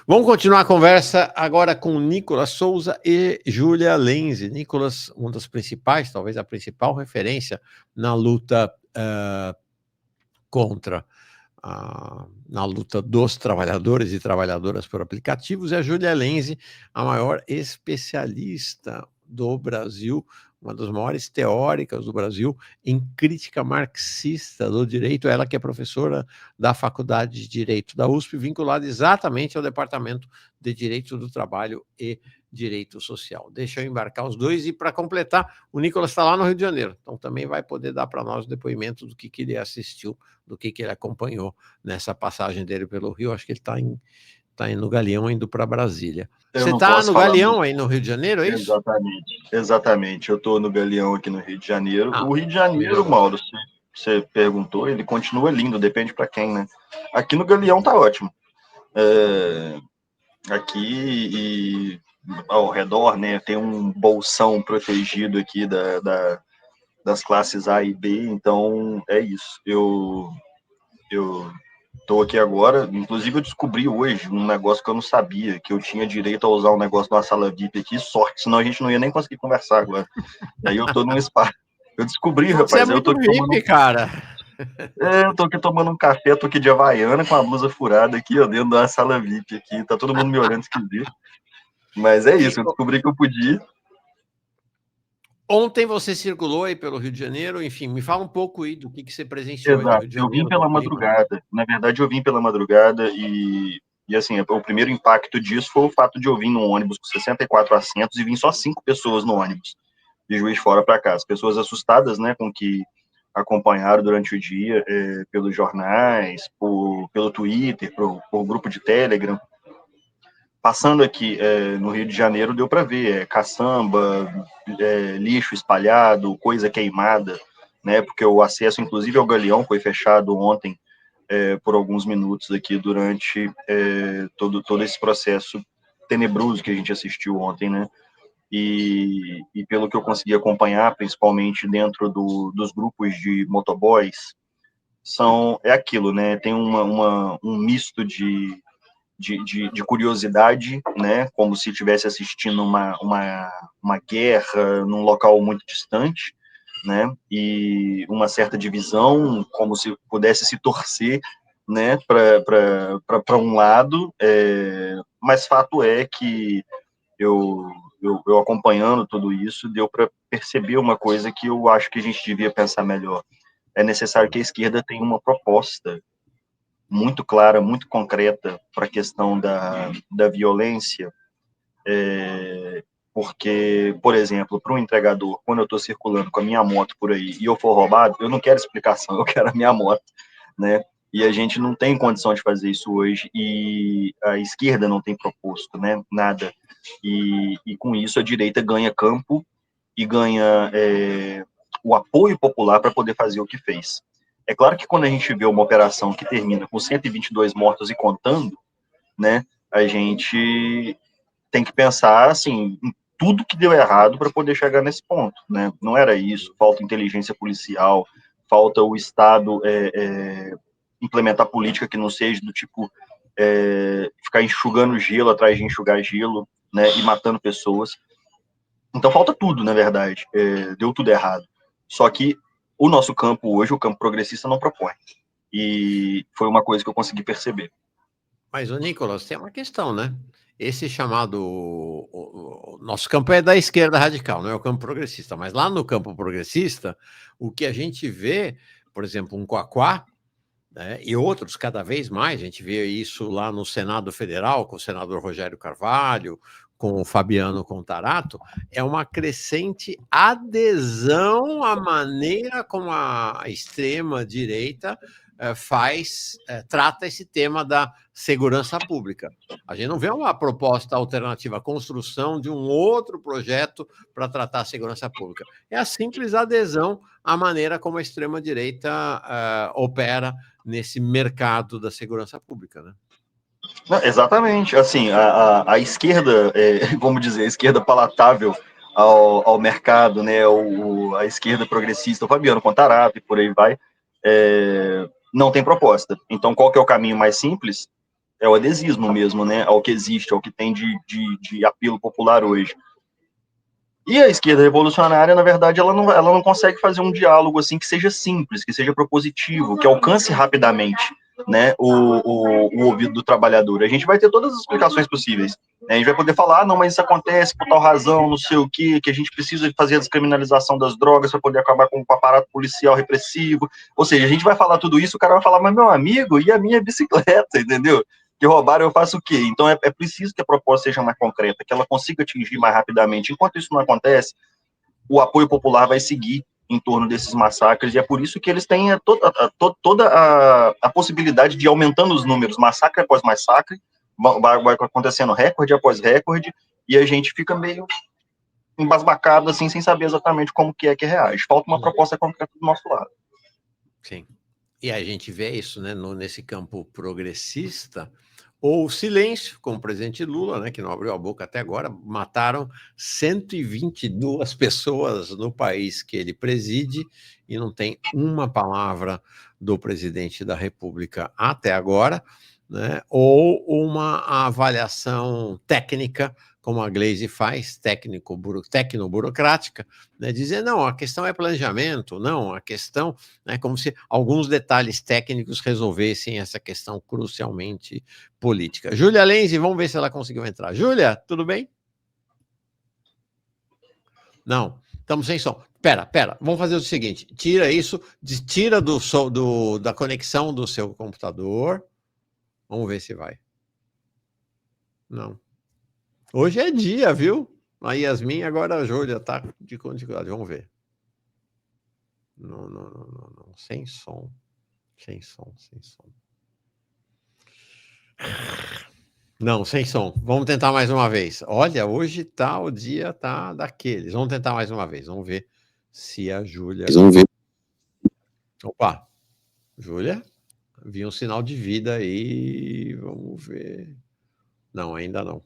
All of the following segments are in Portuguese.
Vamos continuar a conversa agora com Nicolas Souza e Júlia Lenzi. Nicolas, uma das principais, talvez a principal referência na luta na luta dos trabalhadores e trabalhadoras por aplicativos, e a Júlia Lenzi, a maior especialista do Brasil, uma das maiores teóricas do Brasil em crítica marxista do direito, ela que é professora da Faculdade de Direito da USP, vinculada exatamente ao Departamento de Direito do Trabalho e Direito Social. Deixa eu embarcar os dois, e para completar, o Nicolas está lá no Rio de Janeiro, então também vai poder dar para nós o depoimento do que ele assistiu, do que ele acompanhou nessa passagem dele pelo Rio. Acho que ele está no Galeão indo para Brasília. Eu Você não está posso no falar Galeão muito. aí no Rio de Janeiro, é isso? Exatamente. Eu estou no Galeão aqui no Rio de Janeiro. O Rio de Janeiro, melhorou. Mauro, você perguntou, ele continua lindo, depende para quem, né? Aqui no Galeão tá ótimo. Aqui e ao redor, né, tem um bolsão protegido aqui das classes A e B, então é isso. Eu estou aqui agora, inclusive eu descobri hoje um negócio que eu não sabia, que eu tinha direito a usar um negócio numa sala VIP aqui, sorte, senão a gente não ia nem conseguir conversar agora. Aí eu tô num espaço. Eu descobri, Você é rapaz, eu tô muito aqui VIP, cara. eu tô aqui tomando um café, tô aqui de Havaiana com a blusa furada aqui, ó, dentro da sala VIP aqui, tá todo mundo me olhando esquisito. Mas é isso, eu descobri que eu podia. Ontem você circulou aí pelo Rio de Janeiro, enfim, me fala um pouco aí do que você presenciou aí no Exato, Rio de eu vim Janeiro, do pela clima. madrugada. Na verdade, eu vim pela madrugada e assim, o primeiro impacto disso foi o fato de eu vir num ônibus com 64 assentos e vim só 5 pessoas no ônibus, de Juiz de Fora para cá. As pessoas assustadas, né, com que acompanharam durante o dia, pelos jornais, pelo Twitter, por grupo de Telegram. Passando aqui no Rio de Janeiro, deu para ver caçamba, lixo espalhado, coisa queimada, né? Porque o acesso, inclusive, ao Galeão foi fechado ontem por alguns minutos aqui durante todo esse processo tenebroso que a gente assistiu ontem, né? E pelo que eu consegui acompanhar, principalmente dentro dos grupos de motoboys, é aquilo, né? Tem um misto de curiosidade, né? Como se estivesse assistindo uma guerra num local muito distante, né? E uma certa divisão, como se pudesse se torcer, né? Para um lado, mas fato é que eu acompanhando tudo isso, deu para perceber uma coisa que eu acho que a gente devia pensar melhor. É necessário que a esquerda tenha uma proposta muito clara, muito concreta para a questão da violência, porque, por exemplo, para um entregador, quando eu estou circulando com a minha moto por aí e eu for roubado, eu não quero explicação, eu quero a minha moto, né? E a gente não tem condição de fazer isso hoje, e a esquerda não tem proposto, né? Nada. E com isso a direita ganha campo e ganha o apoio popular para poder fazer o que fez. É claro que quando a gente vê uma operação que termina com 122 mortos e contando, né, a gente tem que pensar assim, em tudo que deu errado para poder chegar nesse ponto, né? Não era isso, falta inteligência policial, falta o Estado implementar política que não seja do tipo ficar enxugando gelo atrás de enxugar gelo, né, e matando pessoas. Então falta tudo, na verdade. Deu tudo errado. Só que o nosso campo hoje, o campo progressista, não propõe. E foi uma coisa que eu consegui perceber. Mas, o Nicolas, tem uma questão, né? Esse chamado. O nosso campo é da esquerda radical, não é o campo progressista. Mas lá no campo progressista, o que a gente vê, por exemplo, um Quaquá, né, e outros cada vez mais, a gente vê isso lá no Senado Federal, com o senador Rogério Carvalho, com o Fabiano Contarato, é uma crescente adesão à maneira como a extrema-direita trata esse tema da segurança pública. A gente não vê uma proposta alternativa, a construção de um outro projeto para tratar a segurança pública. É a simples adesão à maneira como a extrema-direita opera nesse mercado da segurança pública, né? Não, exatamente. Assim, a esquerda, vamos dizer, a esquerda palatável ao mercado, né, a esquerda progressista, o Fabiano Contarato e por aí vai, não tem proposta. Então, qual que é o caminho mais simples? é o adesismo mesmo, né, ao que existe, ao que tem de apelo popular hoje. E a esquerda revolucionária, na verdade, ela não consegue fazer um diálogo assim que seja simples, que seja propositivo, que alcance rapidamente, né, o ouvido do trabalhador. A gente vai ter todas as explicações possíveis, né? A gente vai poder falar, não, mas isso acontece por tal razão, não sei o quê, que a gente precisa fazer a descriminalização das drogas para poder acabar com o aparato policial repressivo. Ou seja, a gente vai falar tudo isso, o cara vai falar, mas meu amigo, e a minha bicicleta, entendeu? Que roubaram, eu faço o quê? Então é preciso que a proposta seja mais concreta, que ela consiga atingir mais rapidamente. Enquanto isso não acontece, o apoio popular vai seguir em torno desses massacres, e é por isso que eles têm toda a possibilidade de ir aumentando os números, massacre após massacre, vai acontecendo recorde após recorde, e a gente fica meio embasbacado, assim, sem saber exatamente como que reage. Falta uma proposta concreta do nosso lado. Sim. E a gente vê isso, né, nesse campo progressista, ou silêncio, como o presidente Lula, né, que não abriu a boca até agora, mataram 122 pessoas no país que ele preside e não tem uma palavra do presidente da República até agora, né, ou uma avaliação técnica, como a Gleisi faz, tecno-burocrática, né, dizer, não, a questão é planejamento, não, a questão, né, como se alguns detalhes técnicos resolvessem essa questão crucialmente política. Júlia Lenzi, vamos ver se ela conseguiu entrar. Júlia, tudo bem? Não, estamos sem som. Pera, vamos fazer o seguinte, tira isso, tira da conexão do seu computador, vamos ver se vai. Não. Hoje é dia, viu? A Yasmin, agora a Júlia tá de dificuldade, vamos ver. Não, sem som. Sem som. Não, sem som. Vamos tentar mais uma vez. Olha, hoje tá, o dia tá daqueles. Vamos tentar mais uma vez. Vamos ver se a Júlia... Vamos ver. Opa, Júlia? Vi um sinal de vida aí. Vamos ver. Não, ainda não.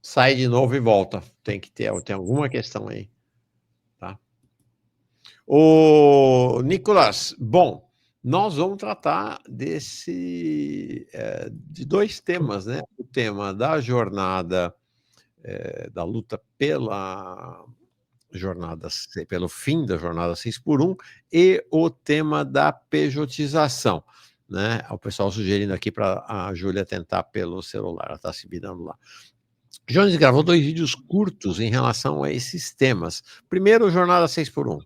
Sai de novo e volta. Tem alguma questão aí. Tá? Ô, Nicolas, bom, nós vamos tratar de dois temas, né? O tema da jornada, da luta pelo fim da jornada 6x1 e o tema da pejotização, né? O pessoal sugerindo aqui para a Júlia tentar pelo celular, ela está se virando lá. Jones gravou 2 vídeos curtos em relação a esses temas. Primeiro, jornada 6x1.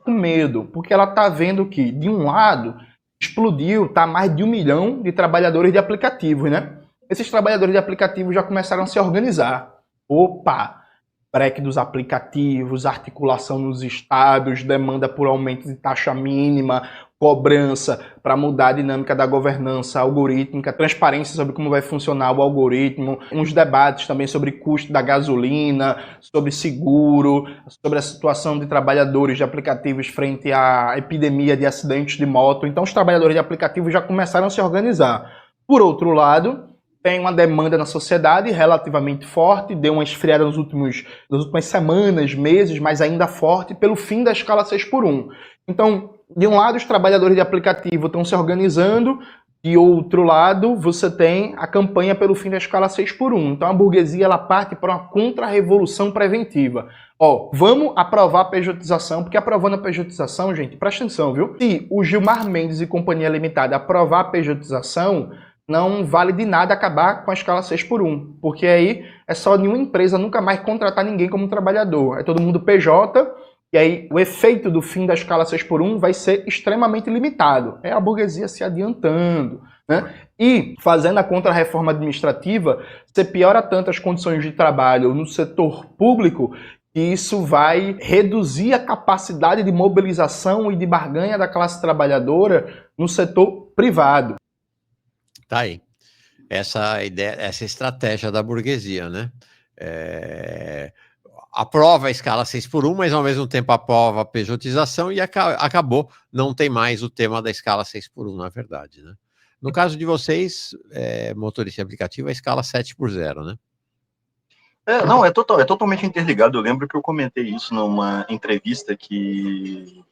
Com medo, porque ela está vendo que, de um lado, explodiu, tá mais de 1 milhão de trabalhadores de aplicativos, né? Esses trabalhadores de aplicativos já começaram a se organizar. Opa, break dos aplicativos, articulação nos estados, demanda por aumento de taxa mínima, cobrança para mudar a dinâmica da governança algorítmica, transparência sobre como vai funcionar o algoritmo, uns debates também sobre custo da gasolina, sobre seguro, sobre a situação de trabalhadores de aplicativos frente à epidemia de acidentes de moto. Então os trabalhadores de aplicativos já começaram a se organizar. Por outro lado, tem uma demanda na sociedade relativamente forte, deu uma esfriada nas últimas semanas, meses, mas ainda forte, pelo fim da escala 6x1. Então, de um lado, os trabalhadores de aplicativo estão se organizando, de outro lado, você tem a campanha pelo fim da escala 6x1. Então, a burguesia ela parte para uma contra-revolução preventiva. Ó, vamos aprovar a pejotização, porque aprovando a pejotização, gente, presta atenção, viu? Se o Gilmar Mendes e Companhia Limitada aprovar a pejotização, não vale de nada acabar com a escala 6x1, porque aí é só nenhuma empresa nunca mais contratar ninguém como trabalhador. É todo mundo PJ, e aí o efeito do fim da escala 6x1 vai ser extremamente limitado. É a burguesia se adiantando, né? E, fazendo a contra-reforma administrativa, você piora tanto as condições de trabalho no setor público que isso vai reduzir a capacidade de mobilização e de barganha da classe trabalhadora no setor privado. Tá aí. Essa ideia, essa estratégia da burguesia, né? Aprova a escala 6x1, mas ao mesmo tempo aprova a pejotização e acabou. Não tem mais o tema da escala 6x1, na verdade, né? No caso de vocês, motorista aplicativo, a escala 7x0, né? Não, é totalmente interligado. Eu lembro que eu comentei isso numa entrevista que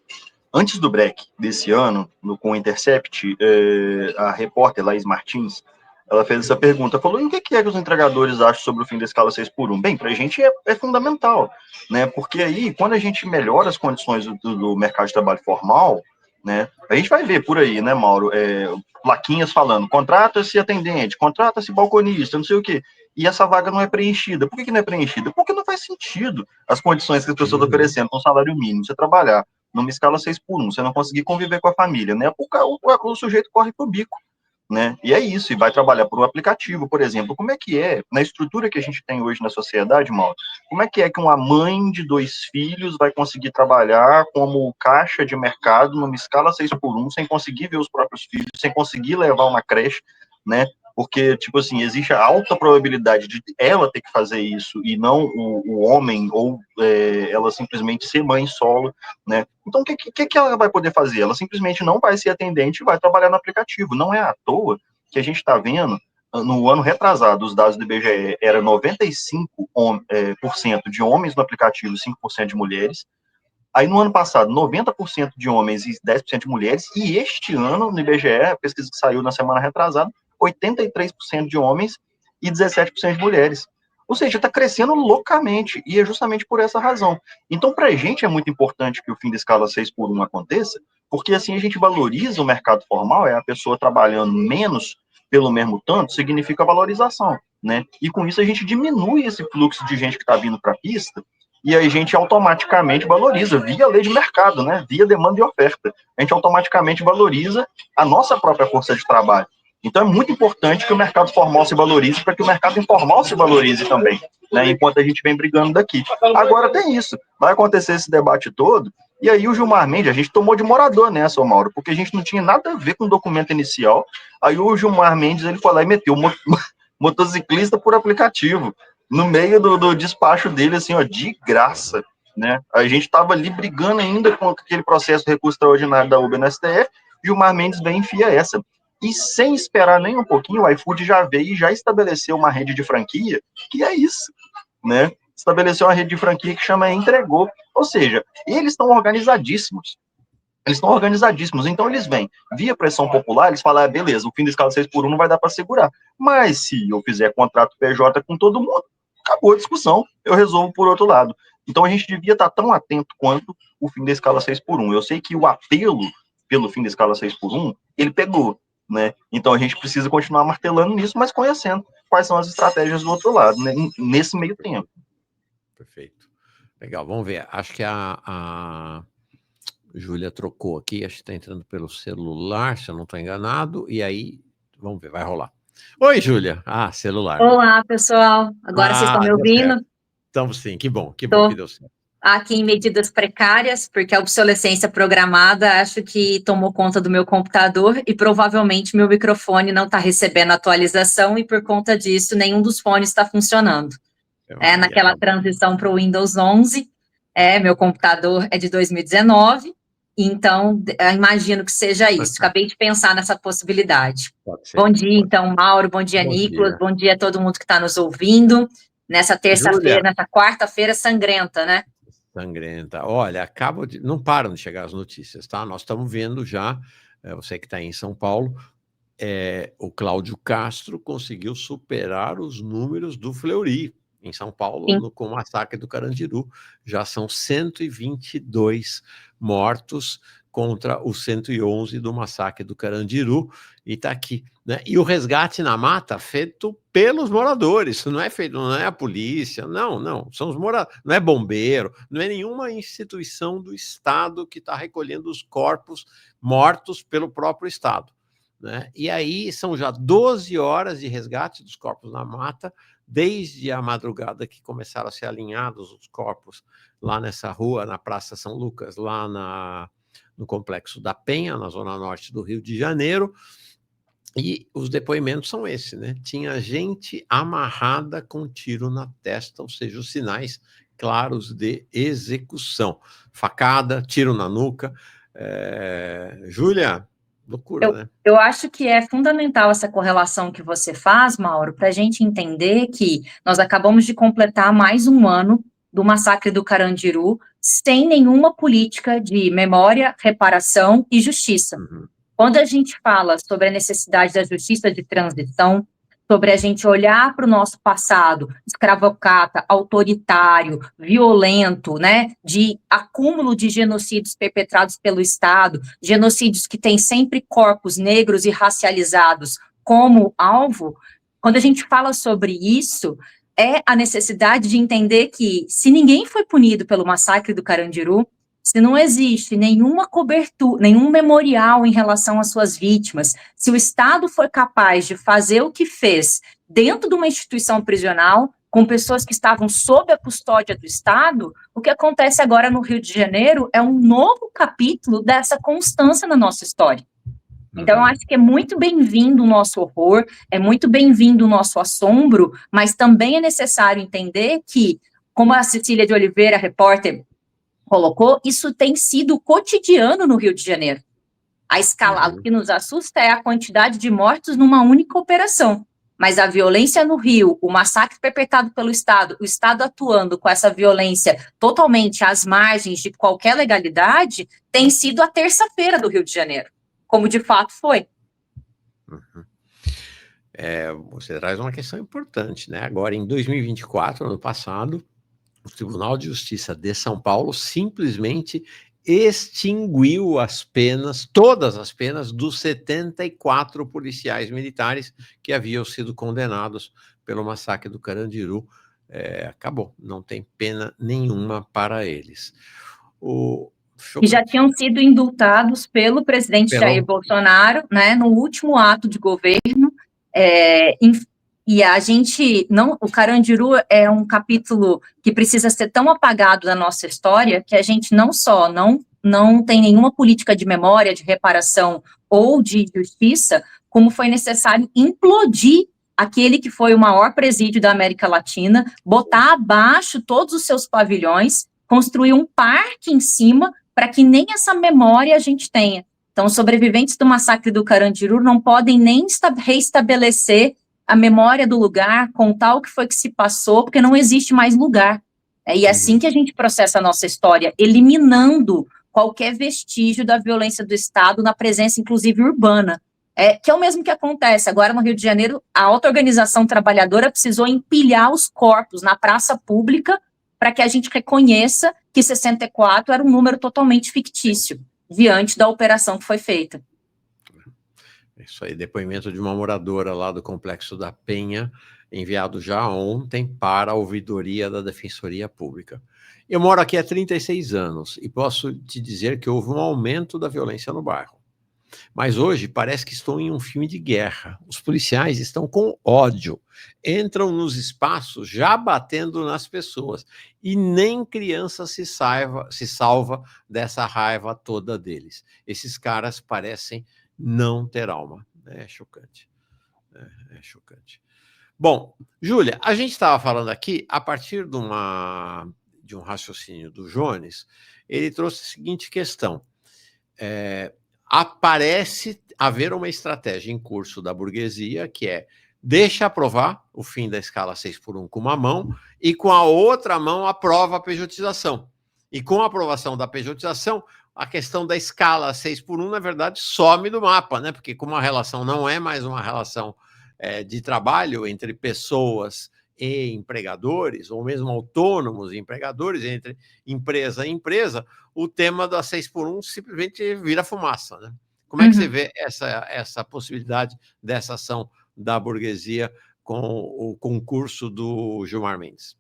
Antes do break desse ano, com o Intercept, a repórter Laís Martins, ela fez essa pergunta, falou, e o que é que os entregadores acham sobre o fim da escala 6x1? Bem, para a gente é fundamental, né? Porque aí, quando a gente melhora as condições do mercado de trabalho formal, né? A gente vai ver por aí, né, Mauro? Plaquinhas falando, contrata-se atendente, contrata-se balconista, não sei o quê. E essa vaga não é preenchida. Por que não é preenchida? Porque não faz sentido as condições que as pessoas estão oferecendo com salário mínimo. Você trabalhar numa escala 6x1, você não conseguir conviver com a família, né? O sujeito corre pro bico, né? E é isso, e vai trabalhar por um aplicativo, por exemplo. Como é que é, na estrutura que a gente tem hoje na sociedade, Mauro, como é que uma mãe de 2 filhos vai conseguir trabalhar como caixa de mercado numa escala 6x1, sem conseguir ver os próprios filhos, sem conseguir levar uma creche, né? Porque, tipo assim, existe a alta probabilidade de ela ter que fazer isso e não o homem, ou ela simplesmente ser mãe solo, né? Então, o que ela vai poder fazer? Ela simplesmente não vai ser atendente e vai trabalhar no aplicativo. Não é à toa que a gente está vendo, no ano retrasado, os dados do IBGE, era 95% de homens no aplicativo e 5% de mulheres. Aí, no ano passado, 90% de homens e 10% de mulheres. E este ano, no IBGE, a pesquisa que saiu na semana retrasada, 83% de homens e 17% de mulheres. Ou seja, está crescendo loucamente, e é justamente por essa razão. Então, para a gente é muito importante que o fim da escala 6x1 aconteça, porque assim a gente valoriza o mercado formal, é a pessoa trabalhando menos pelo mesmo tanto, significa valorização, né? E com isso a gente diminui esse fluxo de gente que está vindo para a pista, e aí a gente automaticamente valoriza, via lei de mercado, né? Via demanda e oferta. A gente automaticamente valoriza a nossa própria força de trabalho. Então é muito importante que o mercado formal se valorize para que o mercado informal se valorize também, né? Enquanto a gente vem brigando daqui. Agora tem isso, vai acontecer esse debate todo, e aí o Gilmar Mendes, a gente tomou de morador nessa, Mauro, porque a gente não tinha nada a ver com o documento inicial, aí o Gilmar Mendes, ele foi lá e meteu motociclista por aplicativo, no meio do despacho dele, assim, ó, de graça, né? A gente estava ali brigando ainda com aquele processo de recurso extraordinário da Uber no STF, Gilmar Mendes vem e enfia essa. E sem esperar nem um pouquinho, o iFood já veio e já estabeleceu uma rede de franquia, que é isso, né? Estabeleceu uma rede de franquia que chama Entregou. Ou seja, eles estão organizadíssimos. Eles estão organizadíssimos. Então, eles vêm via pressão popular, eles falam, beleza, o fim da escala 6x1 não vai dar para segurar. Mas se eu fizer contrato PJ com todo mundo, acabou a discussão, eu resolvo por outro lado. Então, a gente devia estar tão atento quanto o fim da escala 6x1. Eu sei que o apelo pelo fim da escala 6x1, ele pegou, né? Então, a gente precisa continuar martelando nisso, mas conhecendo quais são as estratégias do outro lado, né? Nesse meio tempo. Perfeito. Legal, vamos ver. Acho que a Júlia trocou aqui, acho que está entrando pelo celular, se eu não estou enganado, e aí, vamos ver, vai rolar. Oi, Júlia. Celular. Olá, pessoal. Agora vocês estão me ouvindo? Estamos sim, que bom que deu certo. Aqui em medidas precárias, porque a obsolescência programada acho que tomou conta do meu computador e provavelmente meu microfone não está recebendo atualização e por conta disso nenhum dos fones está funcionando. Naquela transição para o Windows 11, meu computador é de 2019, então imagino que seja isso. Acabei de pensar nessa possibilidade. Bom dia, então, Mauro, bom dia, Nicolas, bom dia a todo mundo que está nos ouvindo, nessa terça-feira, nessa quarta-feira sangrenta, né? Sangrenta. Olha, não param de chegar as notícias, tá? Nós estamos vendo já, você que está aí em São Paulo, o Cláudio Castro conseguiu superar os números do Fleury, em São Paulo, com o massacre do Carandiru. Já são 122 mortos contra os 111 do massacre do Carandiru, e está aqui, né? E o resgate na mata feito pelos moradores, não é feito, não é a polícia, não, são os moradores, não é bombeiro, não é nenhuma instituição do Estado que está recolhendo os corpos mortos pelo próprio Estado, né? E aí são já 12 horas de resgate dos corpos na mata, desde a madrugada que começaram a ser alinhados os corpos lá nessa rua, na Praça São Lucas, lá no Complexo da Penha, na zona norte do Rio de Janeiro, e os depoimentos são esses, né? Tinha gente amarrada com tiro na testa, ou seja, os sinais claros de execução. Facada, tiro na nuca. Júlia, loucura, né? Eu acho que é fundamental essa correlação que você faz, Mauro, para a gente entender que nós acabamos de completar mais um ano do massacre do Carandiru sem nenhuma política de memória, reparação e justiça. Quando a gente fala sobre a necessidade da justiça de transição, sobre a gente olhar para o nosso passado escravocrata, autoritário, violento, né, de acúmulo de genocídios perpetrados pelo Estado, genocídios que têm sempre corpos negros e racializados como alvo, quando a gente fala sobre isso, é a necessidade de entender que se ninguém foi punido pelo massacre do Carandiru, se não existe nenhuma cobertura, nenhum memorial em relação às suas vítimas, se o Estado for capaz de fazer o que fez dentro de uma instituição prisional, com pessoas que estavam sob a custódia do Estado, o que acontece agora no Rio de Janeiro é um novo capítulo dessa constância na nossa história. Então, eu acho que é muito bem-vindo o nosso horror, é muito bem-vindo o nosso assombro, mas também é necessário entender que, como a Cecília de Oliveira, repórter, colocou, isso tem sido cotidiano no Rio de Janeiro. A escala, o que nos assusta é a quantidade de mortos numa única operação. Mas a violência no Rio, o massacre perpetrado pelo Estado, o Estado atuando com essa violência totalmente às margens de qualquer legalidade, tem sido a terça-feira do Rio de Janeiro, como de fato foi. Você traz uma questão importante, né? Agora, em 2024, ano passado, o Tribunal de Justiça de São Paulo simplesmente extinguiu as penas, todas as penas, dos 74 policiais militares que haviam sido condenados pelo massacre do Carandiru. Acabou, não tem pena nenhuma para eles. E já tinham sido indultados pelo presidente Jair Bolsonaro, né, no último ato de governo, e a gente não, o Carandiru é um capítulo que precisa ser tão apagado da nossa história que a gente não só não tem nenhuma política de memória, de reparação ou de justiça, como foi necessário implodir aquele que foi o maior presídio da América Latina, botar abaixo todos os seus pavilhões, construir um parque em cima para que nem essa memória a gente tenha. Então, os sobreviventes do massacre do Carandiru não podem nem reestabelecer a memória do lugar, contar o que foi que se passou, porque não existe mais lugar. E é assim que a gente processa a nossa história, eliminando qualquer vestígio da violência do Estado na presença, inclusive, urbana. Que é o mesmo que acontece. Agora, no Rio de Janeiro, a auto-organização trabalhadora precisou empilhar os corpos na praça pública para que a gente reconheça que 64 era um número totalmente fictício, diante da operação que foi feita. Isso aí, depoimento de uma moradora lá do Complexo da Penha, enviado já ontem para a ouvidoria da Defensoria Pública. Eu moro aqui há 36 anos e posso te dizer que houve um aumento da violência no bairro. Mas hoje parece que estou em um filme de guerra. Os policiais estão com ódio, entram nos espaços já batendo nas pessoas e nem criança se salva dessa raiva toda deles. Esses caras parecem não ter alma. É chocante. É chocante. Bom, Júlia, a gente estava falando aqui, a partir de um raciocínio do Jones, ele trouxe a seguinte questão. Aparece haver uma estratégia em curso da burguesia, que é deixa aprovar o fim da escala 6x1 com uma mão e com a outra mão aprova a pejotização. E com a aprovação da pejotização, a questão da escala 6x1, na verdade, some do mapa, né? Porque como a relação não é mais uma relação de trabalho entre pessoas e empregadores, ou mesmo autônomos e empregadores, entre empresa e empresa, o tema da 6x1 simplesmente vira fumaça, né? Como é que você vê essa possibilidade dessa ação da burguesia com o concurso do Gilmar Mendes?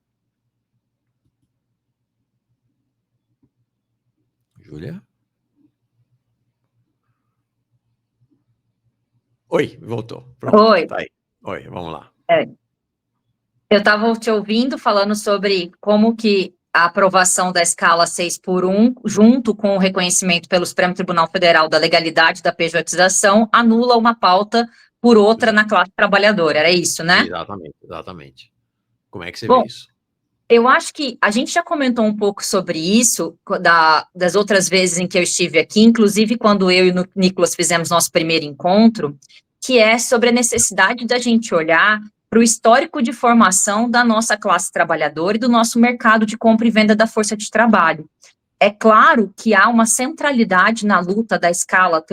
Júlia? Oi, voltou. Pronto, Oi. tá aí. Oi, vamos lá. Eu estava te ouvindo falando sobre como que a aprovação da escala 6x1, junto com o reconhecimento pelo Supremo Tribunal Federal da legalidade da pejotização, anula uma pauta por outra na classe trabalhadora. Era isso, né? Exatamente. Como é que você vê isso? Eu acho que a gente já comentou um pouco sobre isso das outras vezes em que eu estive aqui, inclusive quando eu e o Nicolas fizemos nosso primeiro encontro, que é sobre a necessidade da gente olhar para o histórico de formação da nossa classe trabalhadora e do nosso mercado de compra e venda da força de trabalho. É claro que há uma centralidade na luta da escala,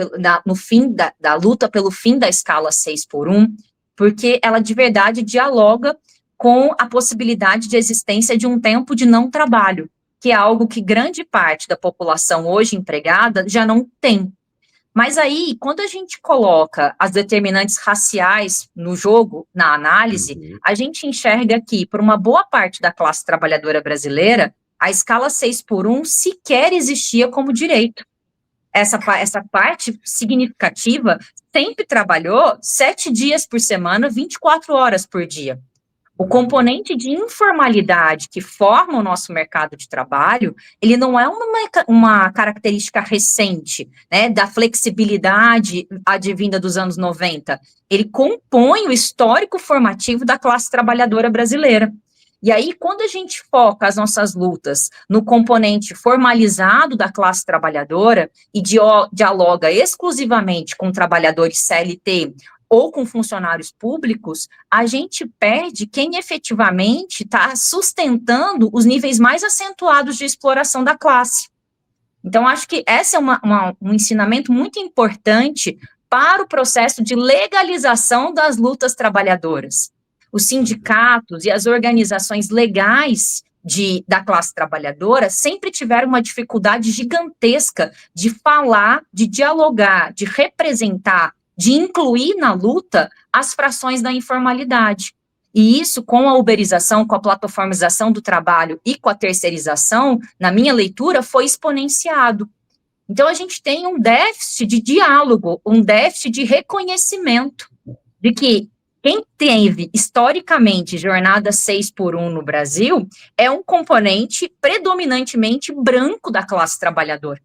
no fim da luta pelo fim da escala 6x1, porque ela de verdade dialoga com a possibilidade de existência de um tempo de não trabalho, que é algo que grande parte da população hoje empregada já não tem. Mas aí, quando a gente coloca as determinantes raciais no jogo, na análise, a gente enxerga que, por uma boa parte da classe trabalhadora brasileira, a escala 6x1 sequer existia como direito. Essa parte significativa sempre trabalhou 7 dias por semana, 24 horas por dia. O componente de informalidade que forma o nosso mercado de trabalho, ele não é uma característica recente, né, da flexibilidade advinda dos anos 90. Ele compõe o histórico formativo da classe trabalhadora brasileira. E aí, quando a gente foca as nossas lutas no componente formalizado da classe trabalhadora e dialoga exclusivamente com trabalhadores CLT ou com funcionários públicos, a gente perde quem efetivamente está sustentando os níveis mais acentuados de exploração da classe. Então, acho que esse é um ensinamento muito importante para o processo de legalização das lutas trabalhadoras. Os sindicatos e as organizações legais da classe trabalhadora sempre tiveram uma dificuldade gigantesca de falar, de dialogar, de representar, de incluir na luta as frações da informalidade. E isso, com a uberização, com a plataformização do trabalho e com a terceirização, na minha leitura, foi exponenciado. Então, a gente tem um déficit de diálogo, um déficit de reconhecimento de que quem teve, historicamente, jornada 6x1 no Brasil é um componente predominantemente branco da classe trabalhadora.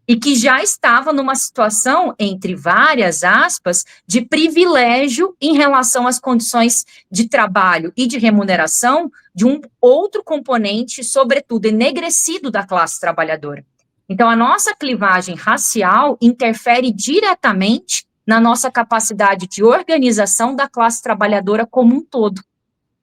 E que já estava numa situação, entre várias aspas, de privilégio em relação às condições de trabalho e de remuneração de um outro componente, sobretudo enegrecido da classe trabalhadora. Então, a nossa clivagem racial interfere diretamente na nossa capacidade de organização da classe trabalhadora como um todo.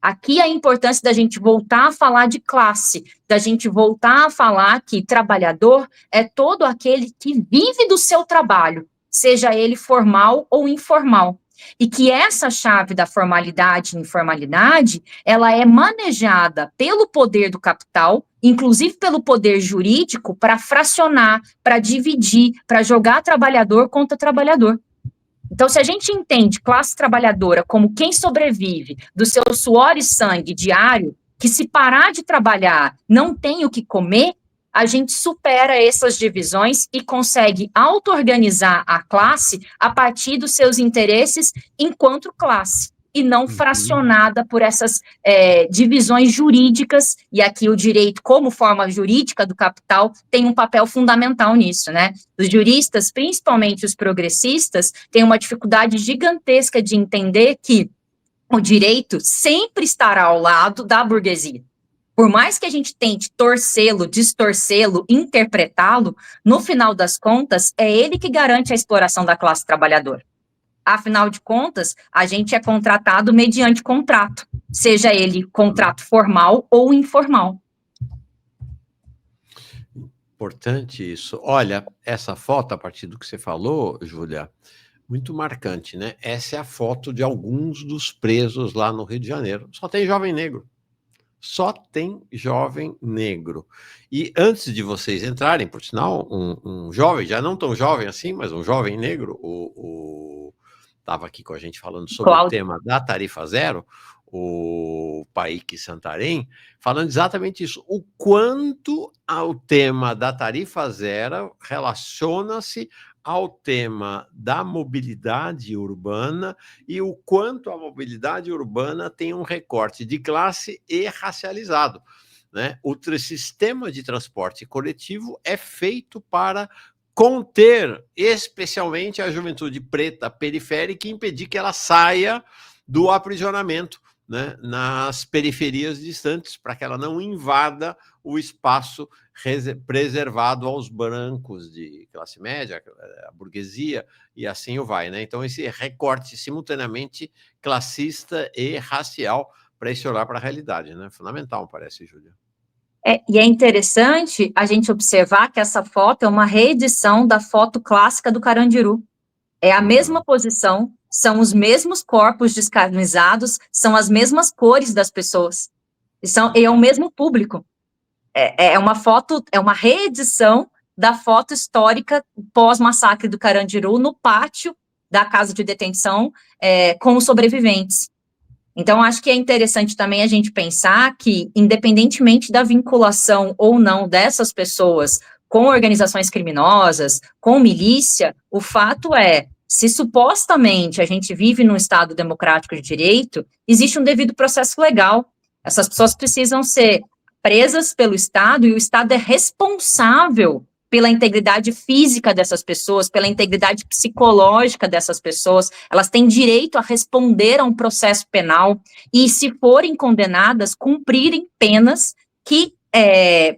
Aqui a importância da gente voltar a falar de classe, da gente voltar a falar que trabalhador é todo aquele que vive do seu trabalho, seja ele formal ou informal. E que essa chave da formalidade e informalidade, ela é manejada pelo poder do capital, inclusive pelo poder jurídico, para fracionar, para dividir, para jogar trabalhador contra trabalhador. Então, se a gente entende classe trabalhadora como quem sobrevive do seu suor e sangue diário, que se parar de trabalhar não tem o que comer, a gente supera essas divisões e consegue auto-organizar a classe a partir dos seus interesses enquanto classe, e não fracionada por essas divisões jurídicas, e aqui o direito, como forma jurídica do capital, tem um papel fundamental nisso, né? Os juristas, principalmente os progressistas, têm uma dificuldade gigantesca de entender que o direito sempre estará ao lado da burguesia. Por mais que a gente tente torcê-lo, distorcê-lo, interpretá-lo, no final das contas, é ele que garante a exploração da classe trabalhadora. Afinal de contas, a gente é contratado mediante contrato, seja ele contrato formal ou informal. Importante isso. Olha, essa foto, a partir do que você falou, Júlia, muito marcante, né? Essa é a foto de alguns dos presos lá no Rio de Janeiro. Só tem jovem negro. Só tem jovem negro. E antes de vocês entrarem, por sinal, um jovem, já não tão jovem assim, mas um jovem negro, estava aqui com a gente falando sobre o tema da tarifa zero, o Paik Santarém, falando exatamente isso, o quanto o tema da tarifa zero relaciona-se ao tema da mobilidade urbana e o quanto a mobilidade urbana tem um recorte de classe e racializado, né? O sistema de transporte coletivo é feito para conter especialmente a juventude preta periférica e impedir que ela saia do aprisionamento, né, nas periferias distantes, para que ela não invada o espaço preservado aos brancos de classe média, a burguesia, e assim o vai, né? Então, esse recorte simultaneamente classista e racial para esse olhar para a realidade, né? Fundamental, parece, Júlia. E é interessante a gente observar que essa foto é uma reedição da foto clássica do Carandiru. É a mesma posição, são os mesmos corpos descarnizados, são as mesmas cores das pessoas, e é o mesmo público. É uma foto, é uma reedição da foto histórica pós-massacre do Carandiru no pátio da casa de detenção com os sobreviventes. Então, acho que é interessante também a gente pensar que, independentemente da vinculação ou não dessas pessoas com organizações criminosas, com milícia, o fato é, se supostamente a gente vive num Estado democrático de direito, existe um devido processo legal. Essas pessoas precisam ser presas pelo Estado e o Estado é responsável pela integridade física dessas pessoas, pela integridade psicológica dessas pessoas, elas têm direito a responder a um processo penal e, se forem condenadas, cumprirem penas que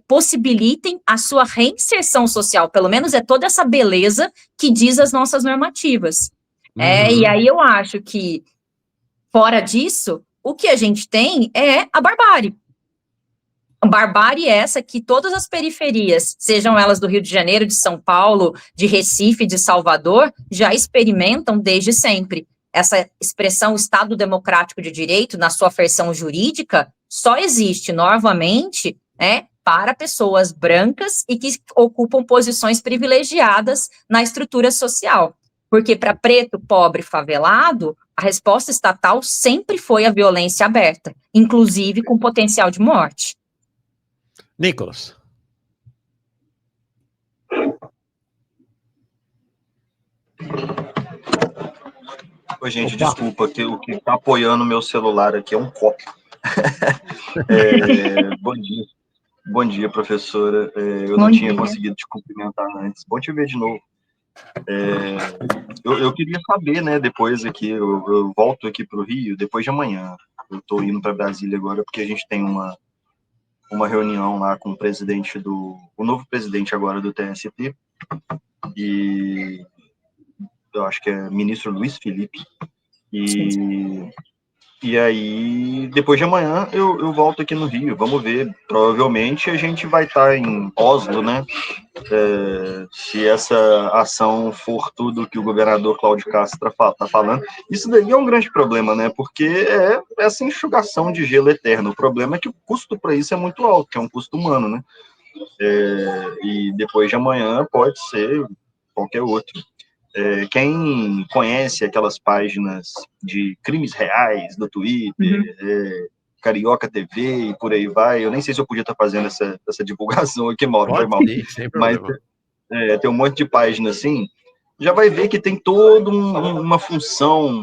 possibilitem a sua reinserção social, pelo menos é toda essa beleza que diz as nossas normativas. E aí eu acho que, fora disso, o que a gente tem é a barbárie. Barbárie essa que todas as periferias, sejam elas do Rio de Janeiro, de São Paulo, de Recife, de Salvador, já experimentam desde sempre. Essa expressão Estado Democrático de Direito, na sua versão jurídica, só existe novamente para pessoas brancas e que ocupam posições privilegiadas na estrutura social. Porque para preto, pobre, favelado, a resposta estatal sempre foi a violência aberta, inclusive com potencial de morte. Nicolas. Oi, gente, desculpa, que o que está apoiando o meu celular aqui é um copo. Bom dia, professora. Eu não tinha conseguido te cumprimentar antes. Bom te ver de novo. Eu queria saber, né, depois aqui, eu volto aqui para o Rio depois de amanhã. Eu estou indo para Brasília agora porque a gente tem uma reunião lá com o presidente o novo presidente agora do TST, e eu acho que é ministro Luiz Felipe, e aí, depois de amanhã, eu volto aqui no Rio, vamos ver, provavelmente a gente vai estar em Oslo, né, se essa ação for tudo que o governador Cláudio Castro está falando. Isso daí é um grande problema, né, porque é essa enxugação de gelo eterno. O problema é que o custo para isso é muito alto, que é um custo humano, né, e depois de amanhã pode ser qualquer outro. Quem conhece aquelas páginas de crimes reais do Twitter, Carioca TV e por aí vai, eu nem sei se eu podia estar fazendo essa divulgação aqui, Mauro, foi mal. Sem problema. Mas tem um monte de página assim, já vai ver que tem toda uma função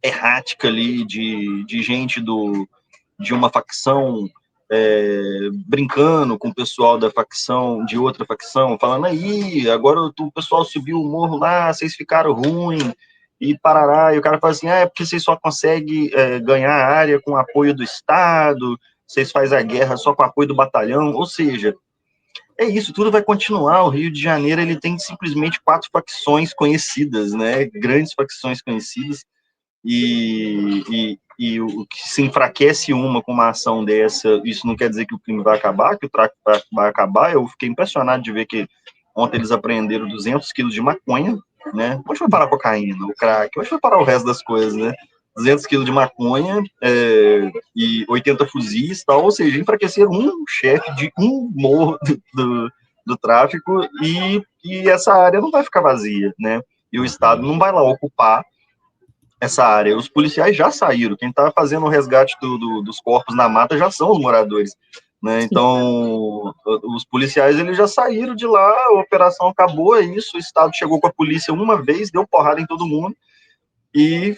errática ali de gente de uma facção brincando com o pessoal da facção, de outra facção, falando aí, agora o pessoal subiu o morro lá, vocês ficaram ruim, e parará, e o cara fala assim, é porque vocês só conseguem ganhar a área com apoio do Estado, vocês fazem a guerra só com apoio do batalhão, ou seja, é isso, tudo vai continuar. O Rio de Janeiro, ele tem simplesmente 4 facções conhecidas, né, grandes facções conhecidas, e o que se enfraquece uma com uma ação dessa, isso não quer dizer que o crime vai acabar, que o tráfico vai acabar. Eu fiquei impressionado de ver que ontem eles apreenderam 200 quilos de maconha, né? Onde vai parar a cocaína, o crack? Onde vai parar o resto das coisas, né? 200 quilos de maconha e 80 fuzis, tal, ou seja, enfraqueceram um chefe de um morro do tráfico e essa área não vai ficar vazia, né? E o Estado não vai lá ocupar essa área. Os policiais já saíram, quem está fazendo o resgate dos corpos na mata já são os moradores, né? Então, os policiais, eles já saíram de lá, a operação acabou, é isso, o Estado chegou com a polícia uma vez, deu porrada em todo mundo, e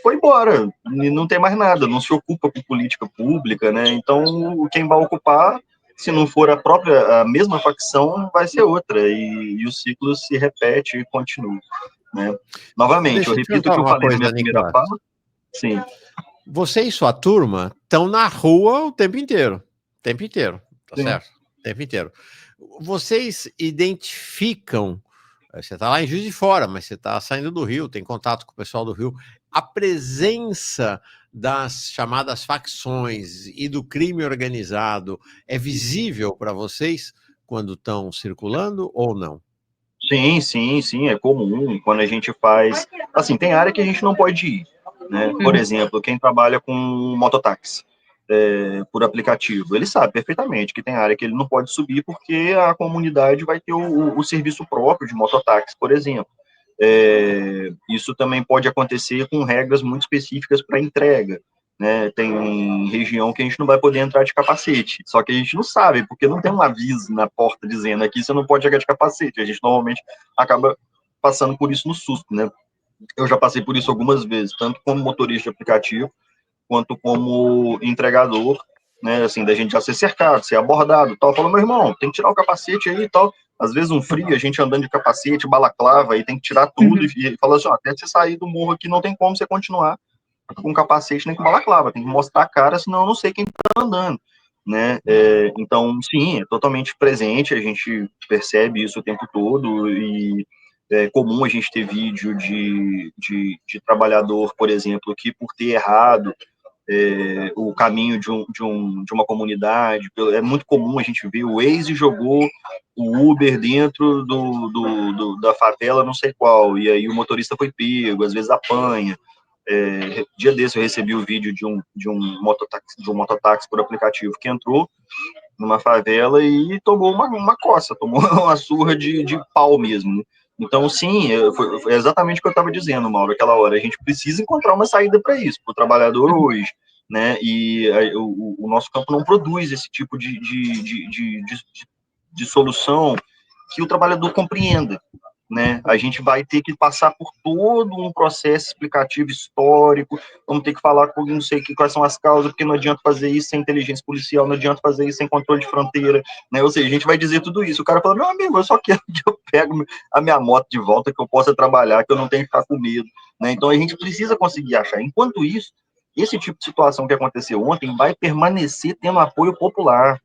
foi embora, e não tem mais nada, não se ocupa com política pública, né? Então, quem vai ocupar, se não for a mesma facção, vai ser outra, e o ciclo se repete e continua. Né? Novamente, eu repito o que eu falei na minha primeira fala. Sim. Você e sua turma estão na rua o tempo inteiro, tá Sim. certo? O tempo inteiro. Vocês identificam, você está lá em Juiz de Fora, mas você está saindo do Rio, tem contato com o pessoal do Rio, a presença das chamadas facções e do crime organizado é visível para vocês quando estão circulando ou não? Sim, é comum quando a gente faz... Assim, tem área que a gente não pode ir, né? Por exemplo, quem trabalha com mototáxi por aplicativo, ele sabe perfeitamente que tem área que ele não pode subir porque a comunidade vai ter o serviço próprio de mototáxi, por exemplo. Isso também pode acontecer com regras muito específicas para entrega, né? Tem região que a gente não vai poder entrar de capacete, só que a gente não sabe, porque não tem um aviso na porta dizendo aqui você não pode chegar de capacete, a gente normalmente acaba passando por isso no susto, né? Eu já passei por isso algumas vezes, tanto como motorista de aplicativo, quanto como entregador, né, assim, da gente já ser cercado, ser abordado, tal, falou, meu irmão, tem que tirar o capacete aí e tal, às vezes um frio, a gente andando de capacete, balaclava, aí tem que tirar tudo, e fala assim, ó, até você sair do morro aqui, não tem como você continuar com capacete nem com balaclava, tem que mostrar a cara, senão eu não sei quem tá andando, né, então, sim, é totalmente presente, a gente percebe isso o tempo todo, e é comum a gente ter vídeo de trabalhador, por exemplo, que por ter errado o caminho de uma comunidade. É muito comum a gente ver o Waze jogou o Uber dentro da favela não sei qual, e aí o motorista foi pego, às vezes apanha. Dia desse eu recebi o vídeo de um mototáxi por aplicativo que entrou numa favela e tomou uma coça, tomou uma surra de pau mesmo, né? Então, sim, foi exatamente o que eu estava dizendo, Mauro, aquela hora. A gente precisa encontrar uma saída para isso, para o trabalhador hoje, né? E o nosso campo não produz esse tipo de solução que o trabalhador compreenda, né? A gente vai ter que passar por todo um processo explicativo histórico, vamos ter que falar com não sei quais são as causas, porque não adianta fazer isso sem inteligência policial, não adianta fazer isso sem controle de fronteira, né? Ou seja, a gente vai dizer tudo isso. O cara fala, meu amigo, eu só quero que eu pegue a minha moto de volta, que eu possa trabalhar, que eu não tenho que ficar com medo, né? Então a gente precisa conseguir achar. Enquanto isso, esse tipo de situação que aconteceu ontem vai permanecer tendo apoio popular.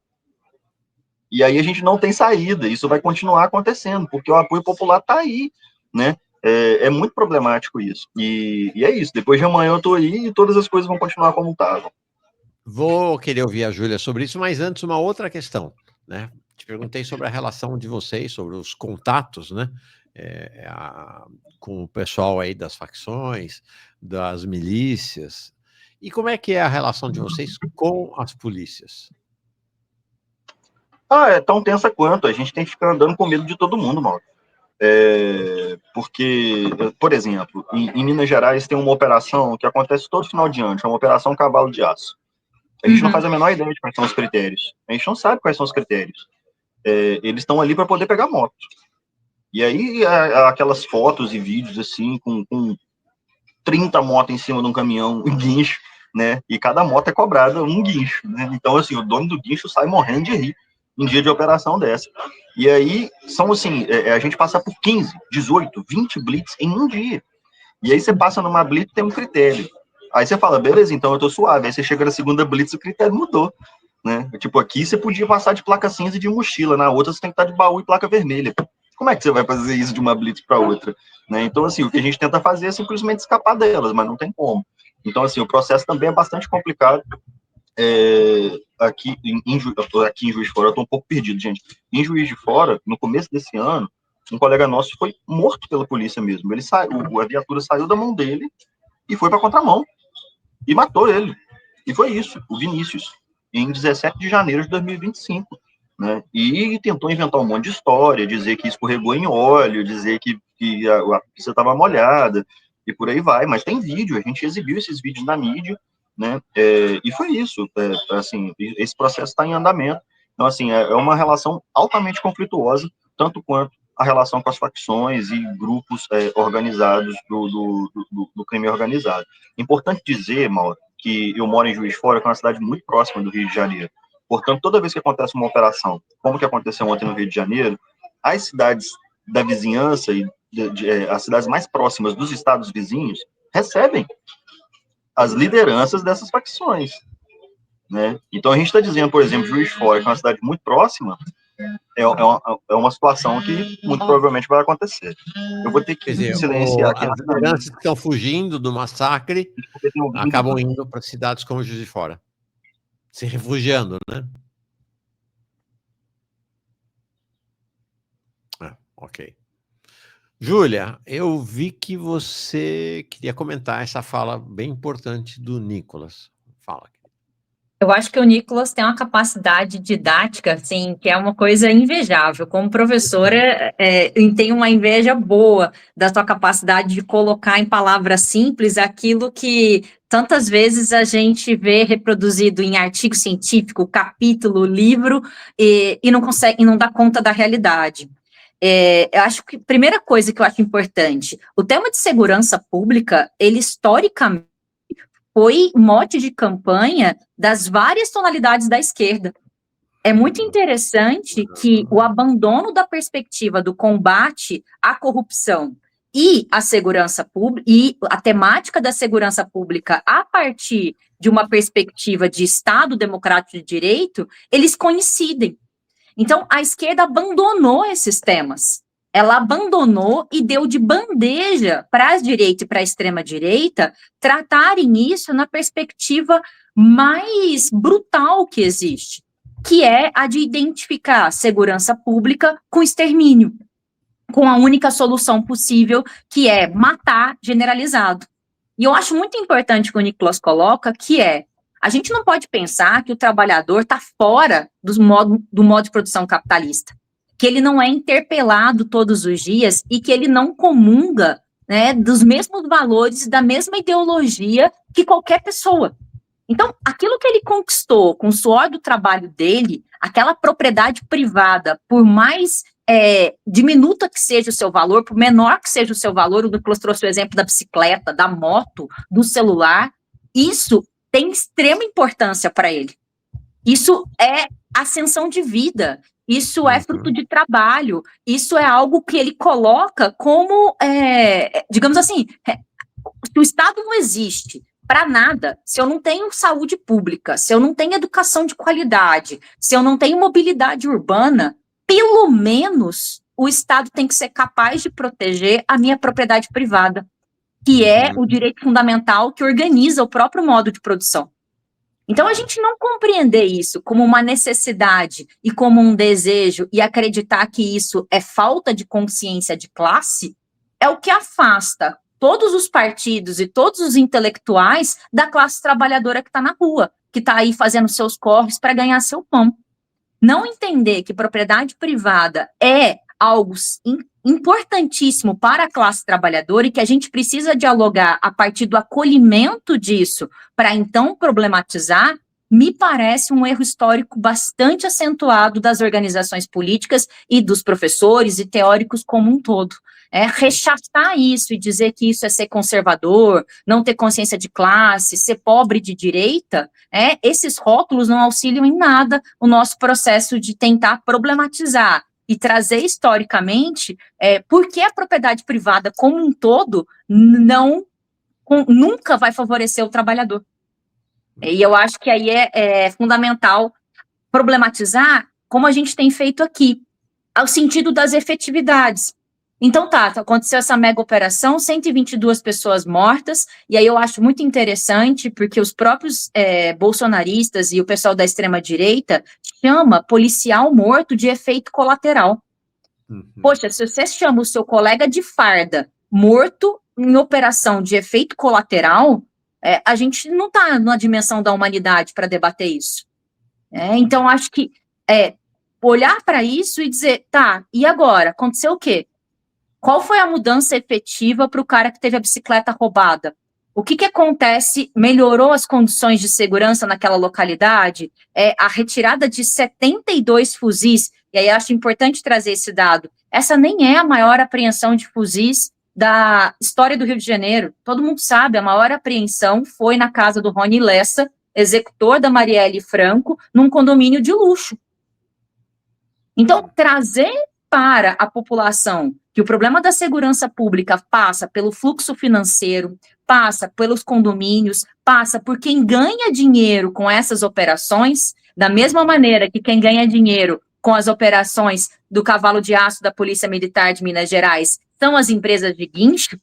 E aí a gente não tem saída, isso vai continuar acontecendo, porque o apoio popular está aí, né? É muito problemático isso. E é isso, depois de amanhã eu estou aí e todas as coisas vão continuar como estavam. Vou querer ouvir a Júlia sobre isso, mas antes uma outra questão, né? Te perguntei sobre a relação de vocês, sobre os contatos, né? Com o pessoal aí das facções, das milícias. E como é que é a relação de vocês com as polícias? É tão tensa quanto, a gente tem que ficar andando com medo de todo mundo, Mauro. Porque, por exemplo, em Minas Gerais tem uma operação que acontece todo final de ano, chama Operação Cavalo de Aço. A gente não faz a menor ideia de quais são os critérios. A gente não sabe quais são os critérios. Eles estão ali para poder pegar moto. E aí, aquelas fotos e vídeos, assim, com 30 motos em cima de um caminhão, um guincho, né? E cada moto é cobrada um guincho, né? Então, assim, o dono do guincho sai morrendo de rir em dia de operação dessa. E aí, são assim, a gente passa por 15, 18, 20 blitz em um dia. E aí você passa numa blitz, tem um critério. Aí você fala, beleza, então eu tô suave. Aí você chega na segunda blitz, o critério mudou, né? Tipo, aqui você podia passar de placa cinza e de mochila, na outra você tem que estar de baú e placa vermelha. Como é que você vai fazer isso de uma blitz para outra? Né? Então, assim, o que a gente tenta fazer é simplesmente escapar delas, mas não tem como. Então, assim, o processo também é bastante complicado. Aqui em Juiz de Fora, eu tô um pouco perdido, gente. Em Juiz de Fora, no começo desse ano, um colega nosso foi morto pela polícia mesmo. Ele saiu, a viatura saiu da mão dele e foi para contramão e matou ele. E foi isso, o Vinícius, em 17 de janeiro de 2025. Né? E tentou inventar um monte de história, dizer que escorregou em óleo, dizer que a pista estava molhada, e por aí vai. Mas tem vídeo, a gente exibiu esses vídeos na mídia, né? E foi isso. Assim, esse processo está em andamento. Então, assim, é uma relação altamente conflituosa, tanto quanto a relação com as facções e grupos organizados do crime organizado. Importante dizer, Mauro, que eu moro em Juiz de Fora, que é uma cidade muito próxima do Rio de Janeiro. Portanto, toda vez que acontece uma operação, como que aconteceu ontem no Rio de Janeiro, as cidades da vizinhança e as cidades mais próximas dos estados vizinhos recebem as lideranças dessas facções, né? Então a gente está dizendo, por exemplo, Juiz de Fora, que é uma cidade muito próxima, é uma situação que muito provavelmente vai acontecer. Eu vou ter que silenciar aqui as lideranças que estão fugindo do massacre acabam indo para cidades como Juiz de Fora, se refugiando, né? Ok. Júlia, eu vi que você queria comentar essa fala bem importante do Nicolas. Fala. Eu acho que o Nicolas tem uma capacidade didática, assim, que é uma coisa invejável. Como professora, tenho uma inveja boa da sua capacidade de colocar em palavras simples aquilo que tantas vezes a gente vê reproduzido em artigo científico, capítulo, livro, e não consegue, e não dá conta da realidade. Eu acho que a primeira coisa que eu acho importante, o tema de segurança pública, ele historicamente foi mote de campanha das várias tonalidades da esquerda. É muito interessante que o abandono da perspectiva do combate à corrupção e à segurança pública, e a temática da segurança pública a partir de uma perspectiva de Estado democrático de direito, eles coincidem. Então, a esquerda abandonou esses temas. Ela abandonou e deu de bandeja para a direita e para a extrema-direita tratarem isso na perspectiva mais brutal que existe, que é a de identificar segurança pública com extermínio, com a única solução possível, que é matar generalizado. E eu acho muito importante que o Nicolas coloca, que a gente não pode pensar que o trabalhador está fora do modo de produção capitalista, que ele não é interpelado todos os dias e que ele não comunga, né, dos mesmos valores e da mesma ideologia que qualquer pessoa. Então, aquilo que ele conquistou com o suor do trabalho dele, aquela propriedade privada, por mais diminuta que seja o seu valor, por menor que seja o seu valor, o Nicolas trouxe o exemplo da bicicleta, da moto, do celular, isso tem extrema importância para ele. Isso é ascensão de vida, isso é fruto de trabalho, isso é algo que ele coloca como, digamos assim, se o Estado não existe para nada, se eu não tenho saúde pública, se eu não tenho educação de qualidade, se eu não tenho mobilidade urbana, pelo menos o Estado tem que ser capaz de proteger a minha propriedade privada, que é o direito fundamental que organiza o próprio modo de produção. Então, a gente não compreender isso como uma necessidade e como um desejo e acreditar que isso é falta de consciência de classe, é o que afasta todos os partidos e todos os intelectuais da classe trabalhadora que está na rua, que está aí fazendo seus corres para ganhar seu pão. Não entender que propriedade privada é algo importantíssimo para a classe trabalhadora e que a gente precisa dialogar a partir do acolhimento disso para então problematizar, me parece um erro histórico bastante acentuado das organizações políticas e dos professores e teóricos como um todo. Rechaçar isso e dizer que isso é ser conservador, não ter consciência de classe, ser pobre de direita, esses rótulos não auxiliam em nada o nosso processo de tentar problematizar e trazer historicamente por que a propriedade privada como um todo nunca vai favorecer o trabalhador. E eu acho que aí é fundamental problematizar, como a gente tem feito aqui, ao sentido das efetividades. Então aconteceu essa mega operação, 122 pessoas mortas, e aí eu acho muito interessante, porque os próprios bolsonaristas e o pessoal da extrema-direita chama policial morto de efeito colateral. Poxa, se você chama o seu colega de farda morto em operação de efeito colateral, a gente não está na dimensão da humanidade para debater isso. Então, acho que olhar para isso e dizer, e agora? Aconteceu o quê? Qual foi a mudança efetiva para o cara que teve a bicicleta roubada? O que acontece? Melhorou as condições de segurança naquela localidade? A retirada de 72 fuzis, e aí acho importante trazer esse dado, essa nem é a maior apreensão de fuzis da história do Rio de Janeiro. Todo mundo sabe, a maior apreensão foi na casa do Rony Lessa, executor da Marielle Franco, num condomínio de luxo. Então, trazer para a população que o problema da segurança pública passa pelo fluxo financeiro, passa pelos condomínios, passa por quem ganha dinheiro com essas operações, da mesma maneira que quem ganha dinheiro com as operações do cavalo de aço da Polícia Militar de Minas Gerais são as empresas de guincho,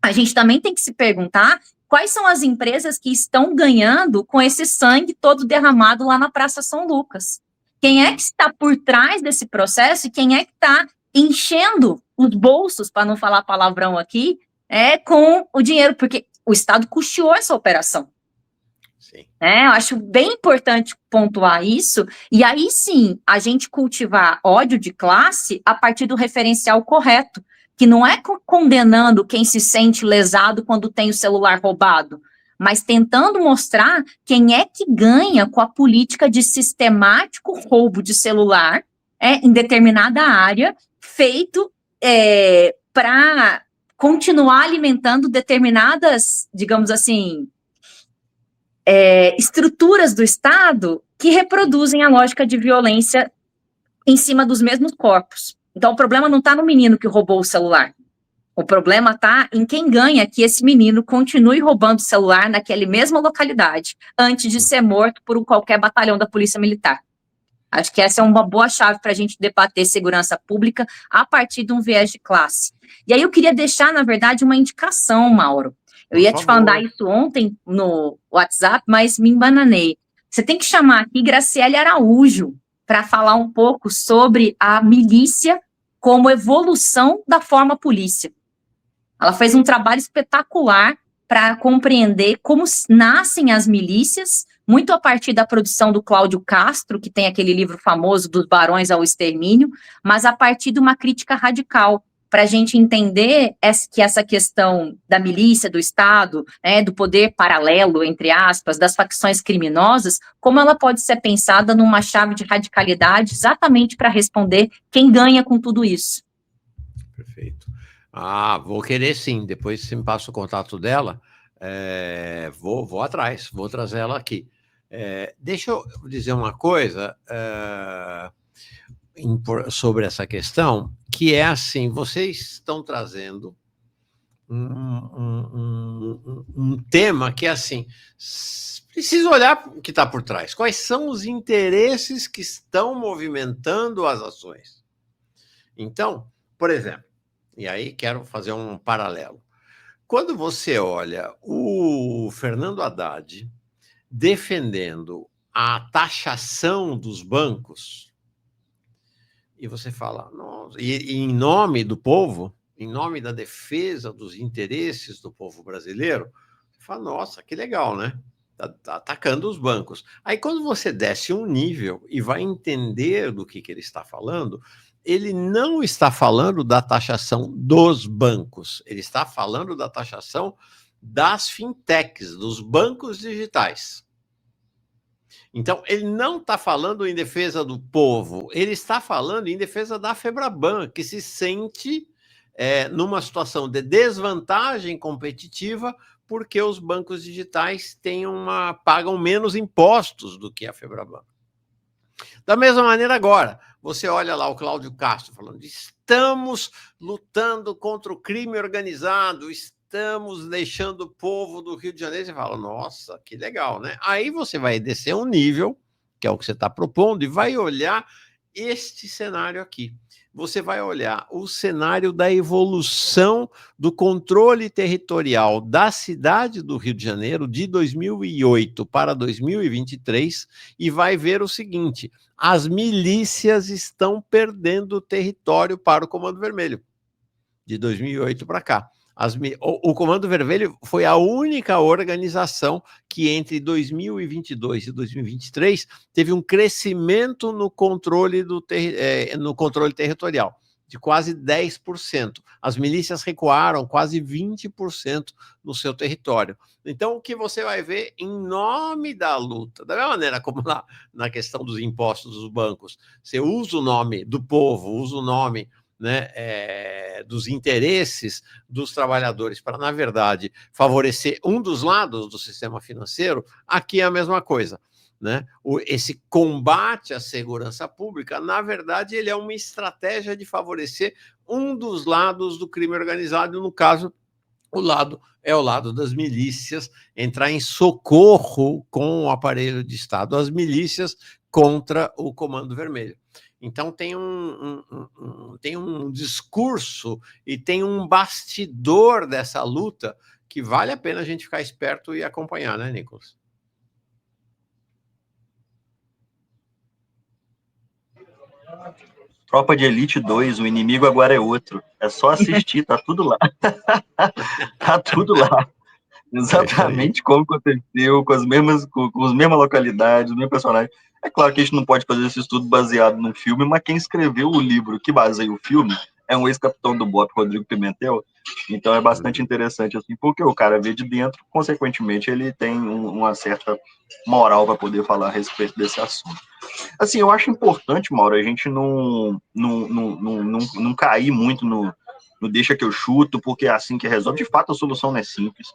a gente também tem que se perguntar quais são as empresas que estão ganhando com esse sangue todo derramado lá na Praça São Lucas. Quem é que está por trás desse processo e quem é que está enchendo os bolsos, para não falar palavrão aqui, com o dinheiro, porque o Estado custeou essa operação. Sim. Eu acho bem importante pontuar isso, e aí sim, a gente cultivar ódio de classe a partir do referencial correto, que não é condenando quem se sente lesado quando tem o celular roubado, mas tentando mostrar quem é que ganha com a política de sistemático roubo de celular em determinada área, feito para continuar alimentando determinadas, digamos assim, estruturas do Estado que reproduzem a lógica de violência em cima dos mesmos corpos. Então, o problema não está no menino que roubou o celular. O problema está em quem ganha que esse menino continue roubando o celular naquela mesma localidade, antes de ser morto por qualquer batalhão da Polícia Militar. Acho que essa é uma boa chave para a gente debater segurança pública a partir de um viés de classe. E aí eu queria deixar, na verdade, uma indicação, Mauro. Eu ia te mandar isso ontem no WhatsApp, mas me embananei. Você tem que chamar aqui Graciele Araújo para falar um pouco sobre a milícia como evolução da forma polícia. Ela fez um trabalho espetacular para compreender como nascem as milícias, muito a partir da produção do Cláudio Castro, que tem aquele livro famoso dos Barões ao Extermínio, mas a partir de uma crítica radical, para a gente entender que essa questão da milícia, do Estado, do poder paralelo, entre aspas, das facções criminosas, como ela pode ser pensada numa chave de radicalidade exatamente para responder quem ganha com tudo isso. Perfeito. Vou querer sim, depois você me passa o contato dela, vou atrás, vou trazer ela aqui. Deixa eu dizer uma coisa sobre essa questão, que é assim, vocês estão trazendo um tema que é assim, precisa olhar o que está por trás. Quais são os interesses que estão movimentando as ações? Então, por exemplo, e aí quero fazer um paralelo. Quando você olha o Fernando Haddad defendendo a taxação dos bancos, e você fala, nossa, e em nome do povo, em nome da defesa dos interesses do povo brasileiro, você fala, nossa, que legal, né? Tá atacando os bancos. Aí quando você desce um nível e vai entender do que ele está falando, ele não está falando da taxação dos bancos, ele está falando da taxação das fintechs, dos bancos digitais. Então, ele não está falando em defesa do povo, ele está falando em defesa da Febraban, que se sente numa situação de desvantagem competitiva porque os bancos digitais pagam menos impostos do que a Febraban. Da mesma maneira agora, você olha lá o Cláudio Castro falando, estamos lutando contra o crime organizado, estamos deixando o povo do Rio de Janeiro, você fala, nossa, que legal, né? Aí você vai descer um nível, que é o que você está propondo, e vai olhar este cenário aqui. Você vai olhar o cenário da evolução do controle territorial da cidade do Rio de Janeiro de 2008 para 2023 e vai ver o seguinte, as milícias estão perdendo território para o Comando Vermelho, de 2008 para cá. O Comando Vermelho foi a única organização que entre 2022 e 2023 teve um crescimento no controle, no controle territorial, de quase 10%. As milícias recuaram quase 20% no seu território. Então, o que você vai ver em nome da luta, da mesma maneira como na questão dos impostos dos bancos, você usa o nome do povo, usa o nome dos interesses dos trabalhadores para, na verdade, favorecer um dos lados do sistema financeiro, aqui é a mesma coisa. né? Esse combate à segurança pública, na verdade, ele é uma estratégia de favorecer um dos lados do crime organizado, no caso, o lado das milícias, entrar em socorro com o aparelho de Estado, as milícias contra o Comando Vermelho. Então tem um discurso e tem um bastidor dessa luta que vale a pena a gente ficar esperto e acompanhar, né, Nicolas? Tropa de Elite 2, o inimigo agora é outro. É só assistir, tá tudo lá. Tá tudo lá. Exatamente como aconteceu, com as mesmas localidades, os mesmos personagens. É claro que a gente não pode fazer esse estudo baseado num filme, mas quem escreveu o livro que baseia o filme é um ex-capitão do BOPE, Rodrigo Pimentel. Então é bastante interessante, assim, porque o cara vê de dentro, consequentemente, ele tem uma certa moral para poder falar a respeito desse assunto. Assim, eu acho importante, Mauro, a gente não cair muito no deixa que eu chuto, porque é assim que resolve. De fato, a solução não é simples,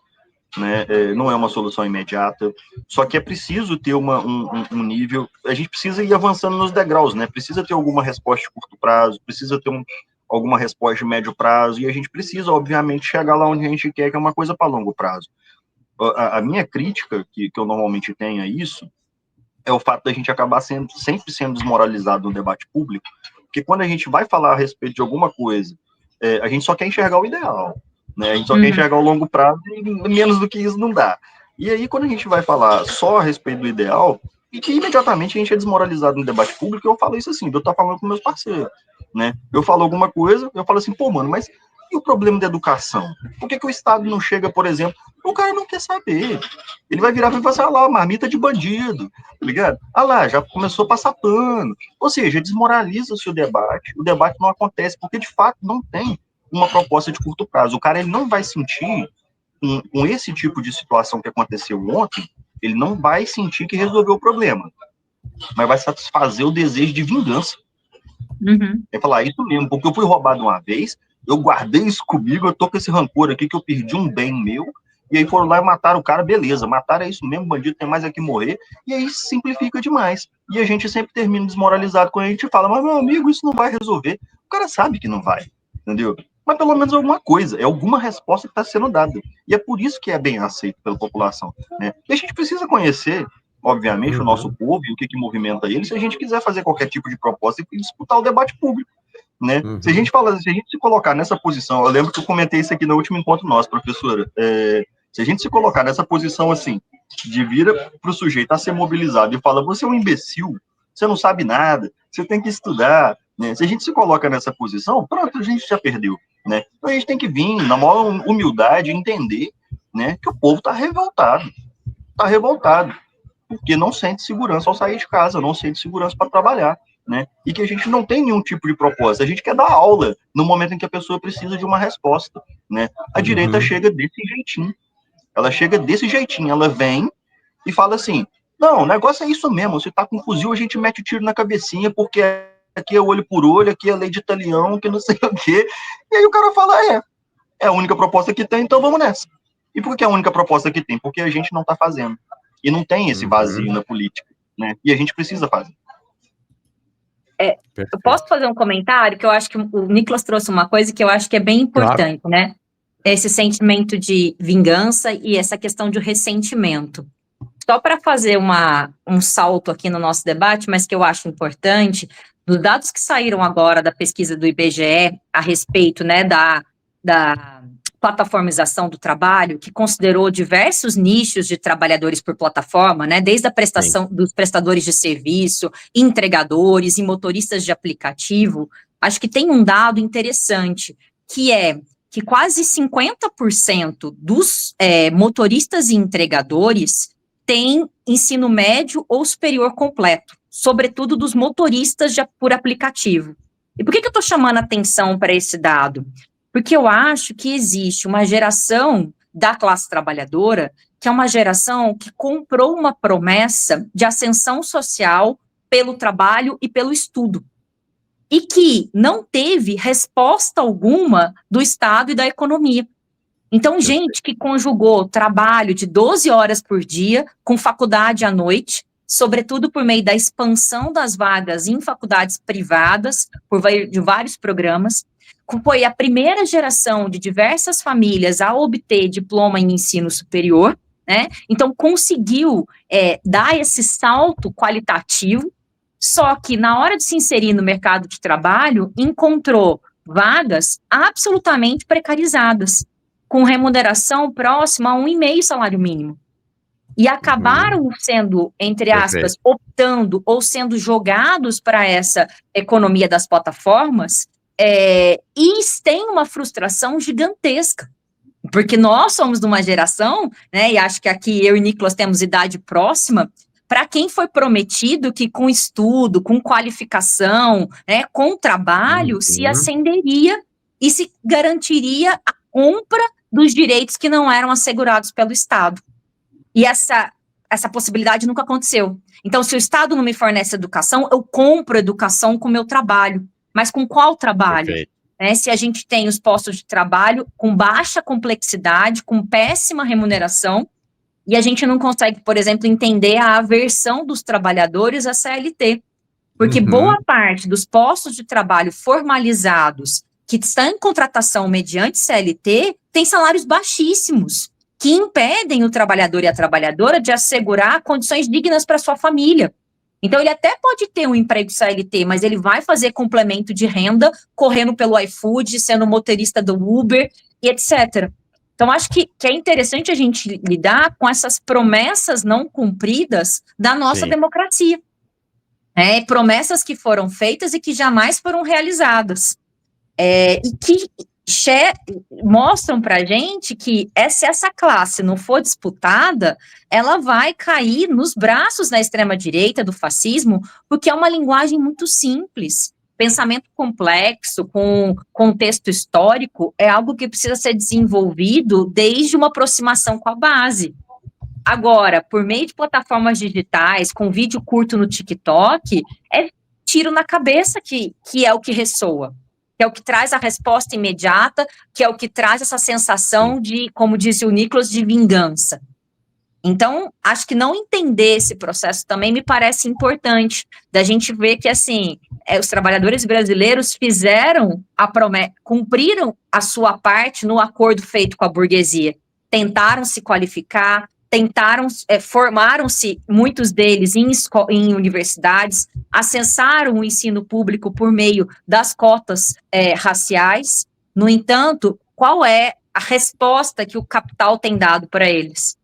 né? Não é uma solução imediata, só que é preciso ter um nível, a gente precisa ir avançando nos degraus, né? Precisa ter alguma resposta de curto prazo, precisa ter alguma resposta de médio prazo, e a gente precisa, obviamente, chegar lá onde a gente quer, que é uma coisa para longo prazo. A minha crítica, que eu normalmente tenho a isso, é o fato da gente acabar sempre sendo desmoralizado no debate público, porque quando a gente vai falar a respeito de alguma coisa, a gente só quer enxergar o ideal, né? A gente só quer enxergar o longo prazo e menos do que isso não dá. E aí, quando a gente vai falar só a respeito do ideal, e que imediatamente a gente é desmoralizado no debate público, eu falo isso assim, eu tô falando com meus parceiros, né? Eu falo alguma coisa, eu falo assim, pô, mano, mas e o problema da educação? Por que o Estado não chega, por exemplo? O cara não quer saber. Ele vai virar e falar assim, ah lá, marmita de bandido, tá ligado? Ah lá, já começou a passar pano. Ou seja, desmoraliza-se o debate não acontece, porque de fato não tem uma proposta de curto prazo. O cara ele não vai sentir, com esse tipo de situação que aconteceu ontem, ele não vai sentir que resolveu o problema, mas vai satisfazer o desejo de vingança. É falar isso mesmo, porque eu fui roubado uma vez, eu guardei isso comigo, eu tô com esse rancor aqui que eu perdi um bem meu, e aí foram lá e mataram o cara, beleza, mataram é isso mesmo, bandido tem mais é que morrer, e aí simplifica demais. E a gente sempre termina desmoralizado quando a gente fala, mas meu amigo, isso não vai resolver. O cara sabe que não vai, entendeu? Mas pelo menos alguma coisa, é alguma resposta que está sendo dada. E é por isso que é bem aceito pela população, né? E a gente precisa conhecer, obviamente, o nosso povo e o que movimenta ele, se a gente quiser fazer qualquer tipo de proposta e disputar o debate público, né? Se a gente se colocar nessa posição, eu lembro que eu comentei isso aqui no último encontro nosso, professora, se a gente se colocar nessa posição assim, de vira para o sujeito a ser mobilizado e fala, você é um imbecil, você não sabe nada, você tem que estudar, né? Se a gente se coloca nessa posição, pronto, a gente já perdeu, né? Então a gente tem que vir, na maior humildade, entender, né, que o povo está revoltado, porque não sente segurança ao sair de casa, não sente segurança para trabalhar, né? E que a gente não tem nenhum tipo de proposta, a gente quer dar aula no momento em que a pessoa precisa de uma resposta, né? A direita chega desse jeitinho, ela vem e fala assim, não, o negócio é isso mesmo, você tá com um fuzil, a gente mete o tiro na cabecinha, porque aqui é olho por olho, aqui é lei de Italião, que não sei o quê, e aí o cara fala, é a única proposta que tem, então vamos nessa. E por que é a única proposta que tem? Porque a gente não tá fazendo. E não tem esse vazio na política, né? E a gente precisa fazer. Eu posso fazer um comentário que eu acho que o Nicolas trouxe uma coisa que eu acho que é bem importante, claro, né? Esse sentimento de vingança e essa questão de ressentimento. Só para fazer um salto aqui no nosso debate, mas que eu acho importante, dos dados que saíram agora da pesquisa do IBGE a respeito, né, da plataformização do trabalho, que considerou diversos nichos de trabalhadores por plataforma, né, desde a prestação dos prestadores de serviço, entregadores e motoristas de aplicativo, acho que tem um dado interessante, que é que quase 50% dos motoristas e entregadores têm ensino médio ou superior completo, sobretudo dos motoristas por aplicativo. E por que eu estou chamando atenção para esse dado? Porque eu acho que existe uma geração da classe trabalhadora que é uma geração que comprou uma promessa de ascensão social pelo trabalho e pelo estudo, e que não teve resposta alguma do Estado e da economia. Então, gente que conjugou trabalho de 12 horas por dia com faculdade à noite, sobretudo por meio da expansão das vagas em faculdades privadas, de vários programas. Foi a primeira geração de diversas famílias a obter diploma em ensino superior, né? Então, conseguiu dar esse salto qualitativo, só que na hora de se inserir no mercado de trabalho, encontrou vagas absolutamente precarizadas, com remuneração próxima a 1,5 salário mínimo. E acabaram sendo, entre aspas, optando ou sendo jogados para essa economia das plataformas, e tem uma frustração gigantesca. Porque nós somos de uma geração, né, e acho que aqui eu e Nicolas temos idade próxima, para quem foi prometido que com estudo, com qualificação, né, com trabalho, se ascenderia e se garantiria a compra dos direitos que não eram assegurados pelo Estado. E essa possibilidade nunca aconteceu. Então, se o Estado não me fornece educação, eu compro educação com o meu trabalho. Mas com qual trabalho? Se a gente tem os postos de trabalho com baixa complexidade, com péssima remuneração, e a gente não consegue, por exemplo, entender a aversão dos trabalhadores à CLT. Porque boa parte dos postos de trabalho formalizados, que estão em contratação mediante CLT, tem salários baixíssimos, que impedem o trabalhador e a trabalhadora de assegurar condições dignas para sua família. Então, ele até pode ter um emprego CLT, mas ele vai fazer complemento de renda, correndo pelo iFood, sendo motorista do Uber, e etc. Então, acho que é interessante a gente lidar com essas promessas não cumpridas da nossa democracia. Promessas que foram feitas e que jamais foram realizadas. E que mostram para a gente que se essa classe não for disputada, ela vai cair nos braços da extrema-direita, do fascismo, porque é uma linguagem muito simples. Pensamento complexo, com contexto histórico, é algo que precisa ser desenvolvido desde uma aproximação com a base. Agora, por meio de plataformas digitais, com vídeo curto no TikTok, é tiro na cabeça que é o que ressoa. Que é o que traz a resposta imediata, que é o que traz essa sensação de, como disse o Nicolas, de vingança. Então, acho que não entender esse processo também me parece importante, da gente ver que, assim, os trabalhadores brasileiros fizeram a promessa, cumpriram a sua parte no acordo feito com a burguesia, tentaram se qualificar, formaram-se, muitos deles, em universidades, acessaram o ensino público por meio das cotas raciais. No entanto, qual é a resposta que o capital tem dado para eles?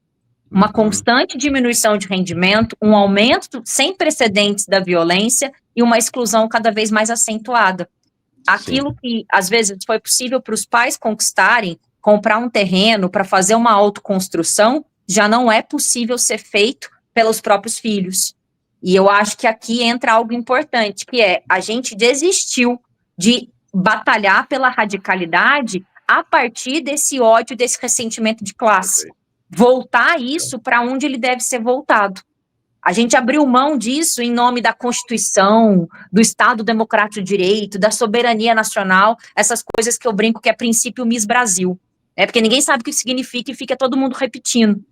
Uma constante diminuição de rendimento, um aumento sem precedentes da violência e uma exclusão cada vez mais acentuada. Aquilo que, às vezes, foi possível para os pais conquistarem, comprar um terreno para fazer uma autoconstrução, já não é possível ser feito pelos próprios filhos. E eu acho que aqui entra algo importante, que é a gente desistiu de batalhar pela radicalidade a partir desse ódio, desse ressentimento de classe. Voltar isso para onde ele deve ser voltado. A gente abriu mão disso em nome da Constituição, do Estado Democrático de Direito, da soberania nacional, essas coisas que eu brinco que é princípio Miss Brasil. Porque ninguém sabe o que significa e fica todo mundo repetindo.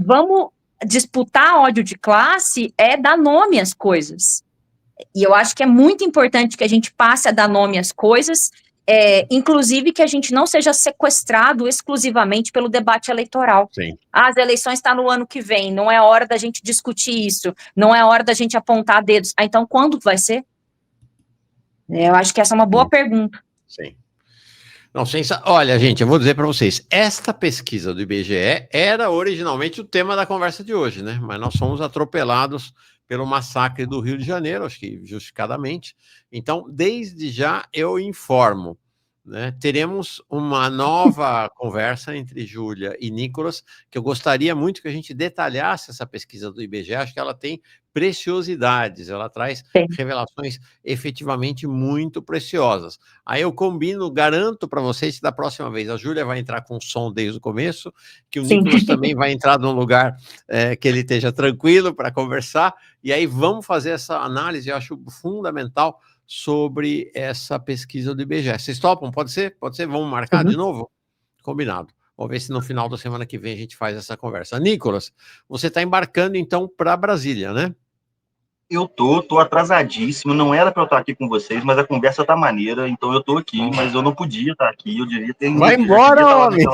Vamos disputar ódio de classe, dar nome às coisas. E eu acho que é muito importante que a gente passe a dar nome às coisas, inclusive que a gente não seja sequestrado exclusivamente pelo debate eleitoral. As eleições estão no ano que vem, não é hora da gente discutir isso, não é hora da gente apontar dedos. Então, quando vai ser? Eu acho que essa é uma boa pergunta. Não, olha, gente, eu vou dizer para vocês, esta pesquisa do IBGE era originalmente o tema da conversa de hoje, né? Mas nós fomos atropelados pelo massacre do Rio de Janeiro, acho que justificadamente. Então, desde já eu informo, né? Teremos uma nova conversa entre Júlia e Nicolas, que eu gostaria muito que a gente detalhasse essa pesquisa do IBGE. Acho que ela tem preciosidades, ela traz revelações efetivamente muito preciosas. Aí eu combino, garanto para vocês que da próxima vez a Júlia vai entrar com som desde o começo, que o Nicolas também vai entrar num lugar que ele esteja tranquilo para conversar, e aí vamos fazer essa análise, eu acho fundamental, sobre essa pesquisa do IBGE. Vocês topam? Pode ser? Pode ser? Vamos marcar de novo? Combinado. Vou ver se no final da semana que vem a gente faz essa conversa. Nicolas, você está embarcando então para Brasília, né? Eu tô atrasadíssimo, não era para eu estar aqui com vocês, mas a conversa tá maneira, então eu tô aqui, mas eu não podia estar aqui, eu devia ter... Vai embora, homem!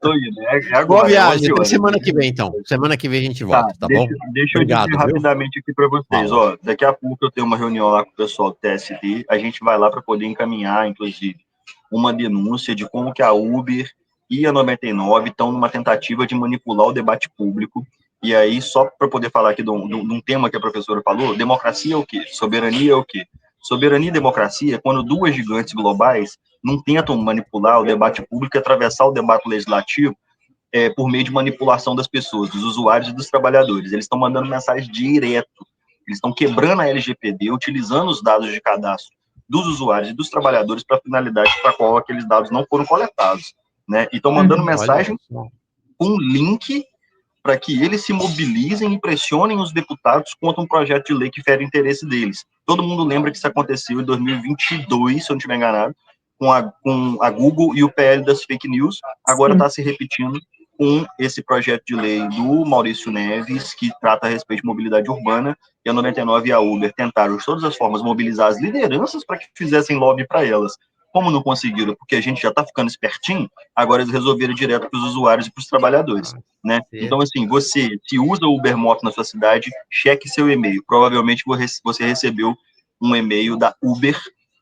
Tô indo, é agora. Boa viagem, até semana que vem, então. Semana que vem a gente volta, tá bom? Deixa eu dizer rapidamente aqui para vocês, ó, daqui a pouco eu tenho uma reunião lá com o pessoal do TST, a gente vai lá para poder encaminhar, inclusive, uma denúncia de como que a Uber e a 99 estão numa tentativa de manipular o debate público. E aí, só para poder falar aqui de um tema que a professora falou, democracia é o quê? Soberania é o quê? Soberania e democracia é quando duas gigantes globais não tentam manipular o debate público e atravessar o debate legislativo por meio de manipulação das pessoas, dos usuários e dos trabalhadores. Eles estão mandando mensagem direto, eles estão quebrando a LGPD, utilizando os dados de cadastro dos usuários e dos trabalhadores para a finalidade para a qual aqueles dados não foram coletados, né? E estão mandando mensagem com link para que eles se mobilizem e pressionem os deputados contra um projeto de lei que fere o interesse deles. Todo mundo lembra que isso aconteceu em 2022, se eu não estiver enganado, com a Google e o PL das fake news, agora está se repetindo com esse projeto de lei do Maurício Neves, que trata a respeito de mobilidade urbana, e a 99 e a Uber tentaram, de todas as formas, mobilizar as lideranças para que fizessem lobby para elas. Como não conseguiram, porque a gente já está ficando espertinho, agora eles resolveram direto para os usuários e para os trabalhadores, né? Então, assim, você, se usa o Uber Moto na sua cidade, cheque seu e-mail. Provavelmente você recebeu um e-mail da Uber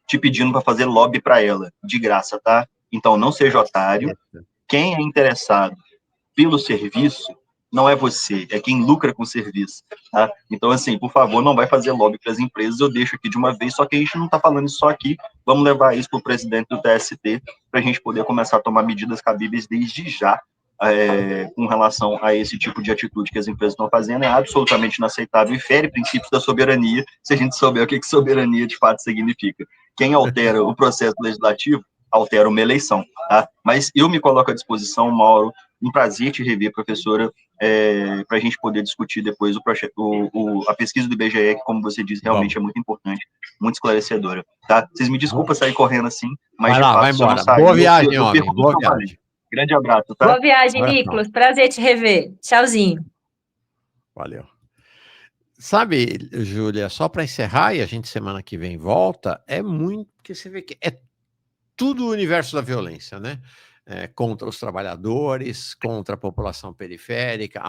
te pedindo para fazer lobby para ela, de graça, tá? Então, não seja otário. Quem é interessado pelo serviço não é você, é quem lucra com o serviço, tá? Então, assim, por favor, não vai fazer lobby para as empresas, eu deixo aqui de uma vez, só que a gente não está falando isso só aqui, vamos levar isso para o presidente do TST, para a gente poder começar a tomar medidas cabíveis desde já, com relação a esse tipo de atitude que as empresas estão fazendo, é absolutamente inaceitável e fere princípios da soberania, se a gente souber o que soberania de fato significa. Quem altera o processo legislativo, altera uma eleição, tá? Mas eu me coloco à disposição, Mauro, um prazer te rever, professora, para a gente poder discutir depois a pesquisa do IBGE, que, como você disse, realmente é muito importante, muito esclarecedora, tá? Vocês me desculpem sair correndo assim, mas de fato, se eu não sair, boa viagem, homem, boa viagem. Grande abraço, tá? Boa viagem, Nicolas, prazer te rever, tchauzinho. Valeu. Sabe, Júlia, só para encerrar, e a gente semana que vem volta, é muito, porque você vê que é tudo o universo da violência, né? Contra os trabalhadores, contra a população periférica.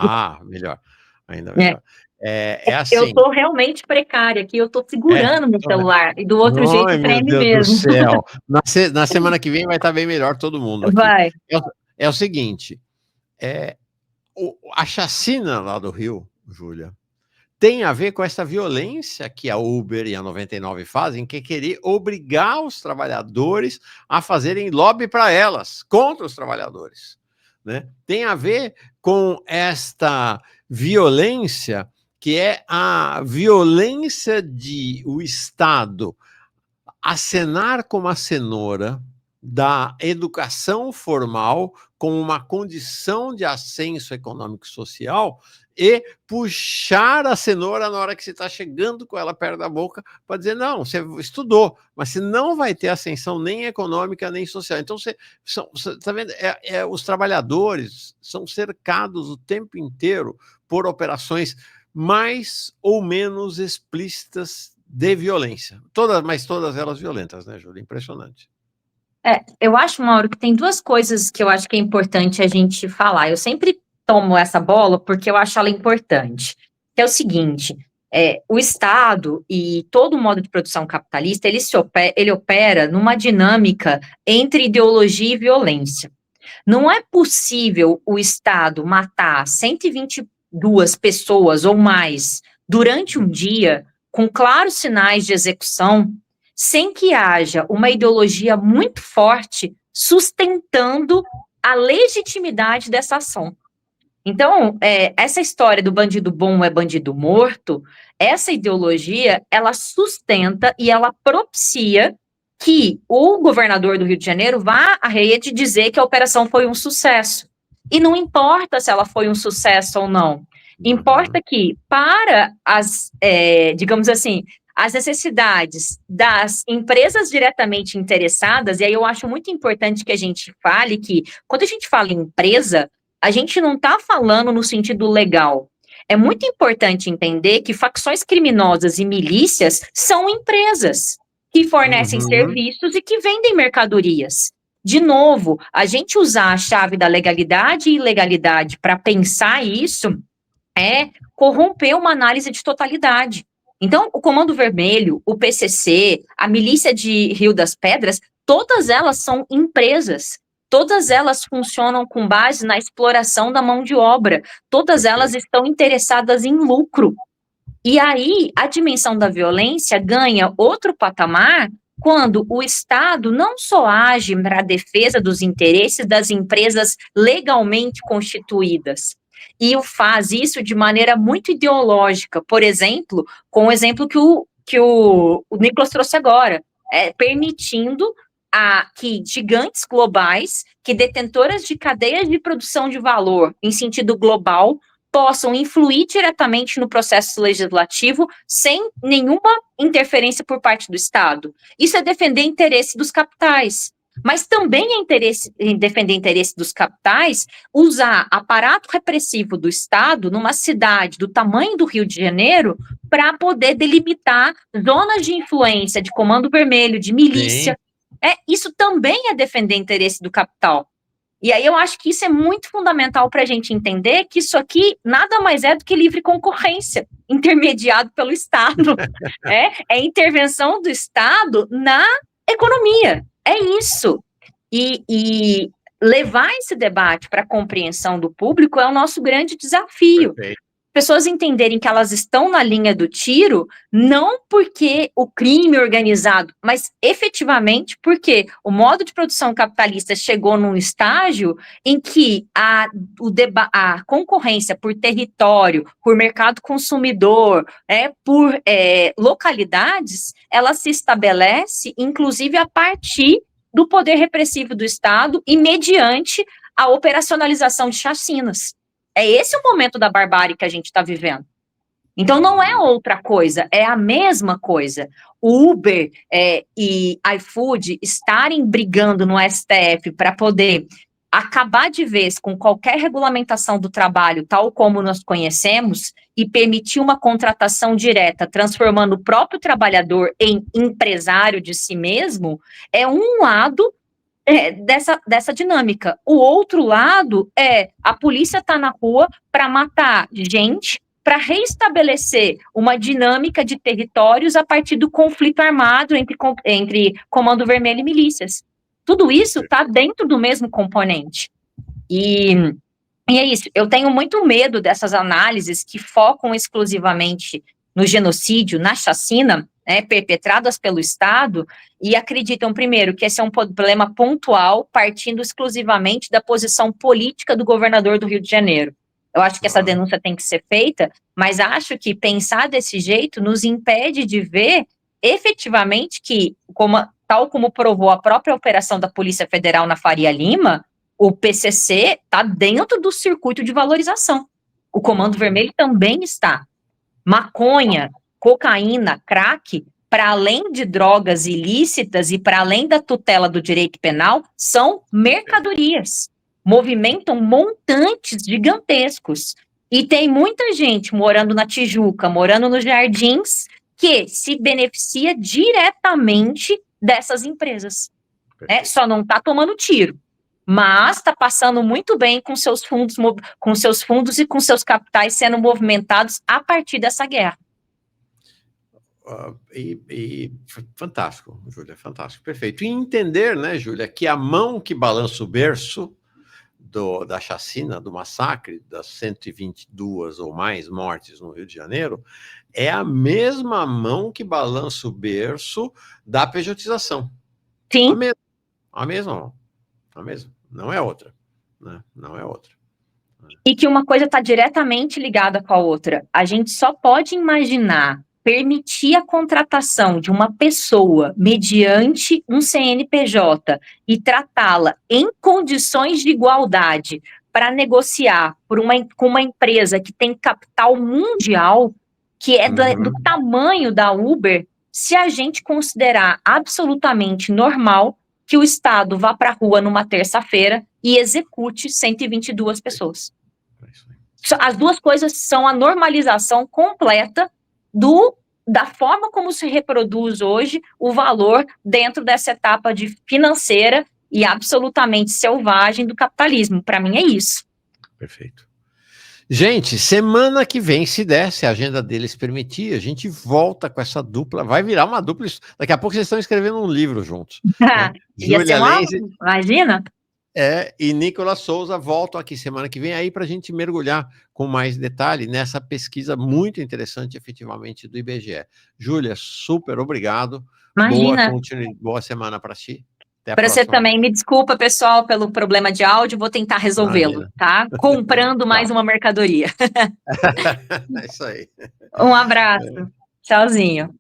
Melhor, ainda melhor. Assim, eu estou realmente precária aqui, eu estou segurando meu celular, e do outro jeito treme meu Deus mesmo. Do céu. Na semana que vem vai estar bem melhor todo mundo aqui. Vai. É o seguinte, a chacina lá do Rio, Júlia, tem a ver com essa violência que a Uber e a 99 fazem, que é querer obrigar os trabalhadores a fazerem lobby para elas, contra os trabalhadores, né? Tem a ver com esta violência, que é a violência de o Estado acenar como a cenoura da educação formal como uma condição de ascenso econômico e social e puxar a cenoura na hora que você está chegando com ela perto da boca para dizer, não, você estudou, mas você não vai ter ascensão nem econômica nem social. Então, você está vendo? Os trabalhadores são cercados o tempo inteiro por operações mais ou menos explícitas de violência. Mas todas elas violentas, né, Júlia? Impressionante. Eu acho, Mauro, que tem duas coisas que eu acho que é importante a gente falar. Eu sempre tomo essa bola porque eu acho ela importante. Que é o seguinte, o Estado e todo o modo de produção capitalista, ele opera numa dinâmica entre ideologia e violência. Não é possível o Estado matar 122 pessoas ou mais durante um dia, com claros sinais de execução, sem que haja uma ideologia muito forte sustentando a legitimidade dessa ação. Então, essa história do bandido bom é bandido morto, essa ideologia, ela sustenta e ela propicia que o governador do Rio de Janeiro vá à rede dizer que a operação foi um sucesso. E não importa se ela foi um sucesso ou não. Importa que, para digamos assim, as necessidades das empresas diretamente interessadas, e aí eu acho muito importante que a gente fale que, quando a gente fala em empresa, a gente não está falando no sentido legal. É muito importante entender que facções criminosas e milícias são empresas que fornecem serviços e que vendem mercadorias. De novo, a gente usar a chave da legalidade e ilegalidade para pensar isso é corromper uma análise de totalidade. Então, o Comando Vermelho, o PCC, a Milícia de Rio das Pedras, todas elas são empresas. Todas elas funcionam com base na exploração da mão de obra. Todas elas estão interessadas em lucro. E aí, a dimensão da violência ganha outro patamar quando o Estado não só age para a defesa dos interesses das empresas legalmente constituídas, e faz isso de maneira muito ideológica, por exemplo, com o exemplo que o Nicolas trouxe agora, permitindo que gigantes globais, que detentoras de cadeias de produção de valor em sentido global, possam influir diretamente no processo legislativo sem nenhuma interferência por parte do Estado. Isso é defender interesse dos capitais. Mas também é defender interesse dos capitais usar aparato repressivo do Estado numa cidade do tamanho do Rio de Janeiro para poder delimitar zonas de influência de Comando Vermelho, de milícia. Isso também é defender interesse do capital. E aí eu acho que isso é muito fundamental para a gente entender que isso aqui nada mais é do que livre concorrência, intermediado pelo Estado. É intervenção do Estado na economia. É isso. E levar esse debate para a compreensão do público é o nosso grande desafio. Perfeito. Pessoas entenderem que elas estão na linha do tiro, não porque o crime organizado, mas efetivamente porque o modo de produção capitalista chegou num estágio em que a concorrência por território, por mercado consumidor, por localidades, ela se estabelece, inclusive, a partir do poder repressivo do Estado e mediante a operacionalização de chacinas. É esse o momento da barbárie que a gente está vivendo. Então, não é outra coisa, é a mesma coisa. O Uber e iFood estarem brigando no STF para poder acabar de vez com qualquer regulamentação do trabalho, tal como nós conhecemos, e permitir uma contratação direta, transformando o próprio trabalhador em empresário de si mesmo, é um lado dessa dinâmica. O outro lado a polícia está na rua para matar gente, para reestabelecer uma dinâmica de territórios a partir do conflito armado entre Comando Vermelho e milícias. Tudo isso está dentro do mesmo componente. E é isso. Eu tenho muito medo dessas análises que focam exclusivamente no genocídio, na chacina, perpetradas pelo Estado, e acreditam, primeiro, que esse é um problema pontual, partindo exclusivamente da posição política do governador do Rio de Janeiro. Eu acho que essa denúncia tem que ser feita, mas acho que pensar desse jeito nos impede de ver efetivamente que, tal como provou a própria operação da Polícia Federal na Faria Lima, o PCC está dentro do circuito de valorização. O Comando Vermelho também está. Maconha, cocaína, crack, para além de drogas ilícitas e para além da tutela do direito penal, são mercadorias. Movimentam montantes gigantescos. E tem muita gente morando na Tijuca, morando nos Jardins, que se beneficia diretamente dessas empresas. Só não está tomando tiro, mas está passando muito bem com seus fundos e com seus capitais sendo movimentados a partir dessa guerra. Fantástico, Júlia, fantástico, perfeito. E entender, né, Júlia, que a mão que balança o berço da chacina, do massacre, das 122 ou mais mortes no Rio de Janeiro, é a mesma mão que balança o berço da pejotização. Sim. A mesma mão. A mesma. Não é outra. Né? Não é outra. E que uma coisa está diretamente ligada com a outra. A gente só pode imaginar permitir a contratação de uma pessoa mediante um CNPJ e tratá-la em condições de igualdade para negociar com uma empresa que tem capital mundial, que é do tamanho da Uber, se a gente considerar absolutamente normal que o Estado vá para a rua numa terça-feira e execute 122 pessoas. As duas coisas são a normalização completa da forma como se reproduz hoje o valor dentro dessa etapa financeira e absolutamente selvagem do capitalismo. Para mim é isso. Perfeito. Gente, semana que vem, se der, se a agenda deles permitir, a gente volta com essa dupla. Vai virar uma dupla. Daqui a pouco vocês estão escrevendo um livro juntos. Né? Júlia Lenze, imagina? E Nicolas Souza voltam aqui semana que vem aí para a gente mergulhar com mais detalhe nessa pesquisa muito interessante, efetivamente, do IBGE. Júlia, super obrigado. Imagina. Boa semana para ti. Para você também, me desculpa, pessoal, pelo problema de áudio, vou tentar resolvê-lo, tá? Comprando mais uma mercadoria. É isso aí. Um abraço. Tchauzinho.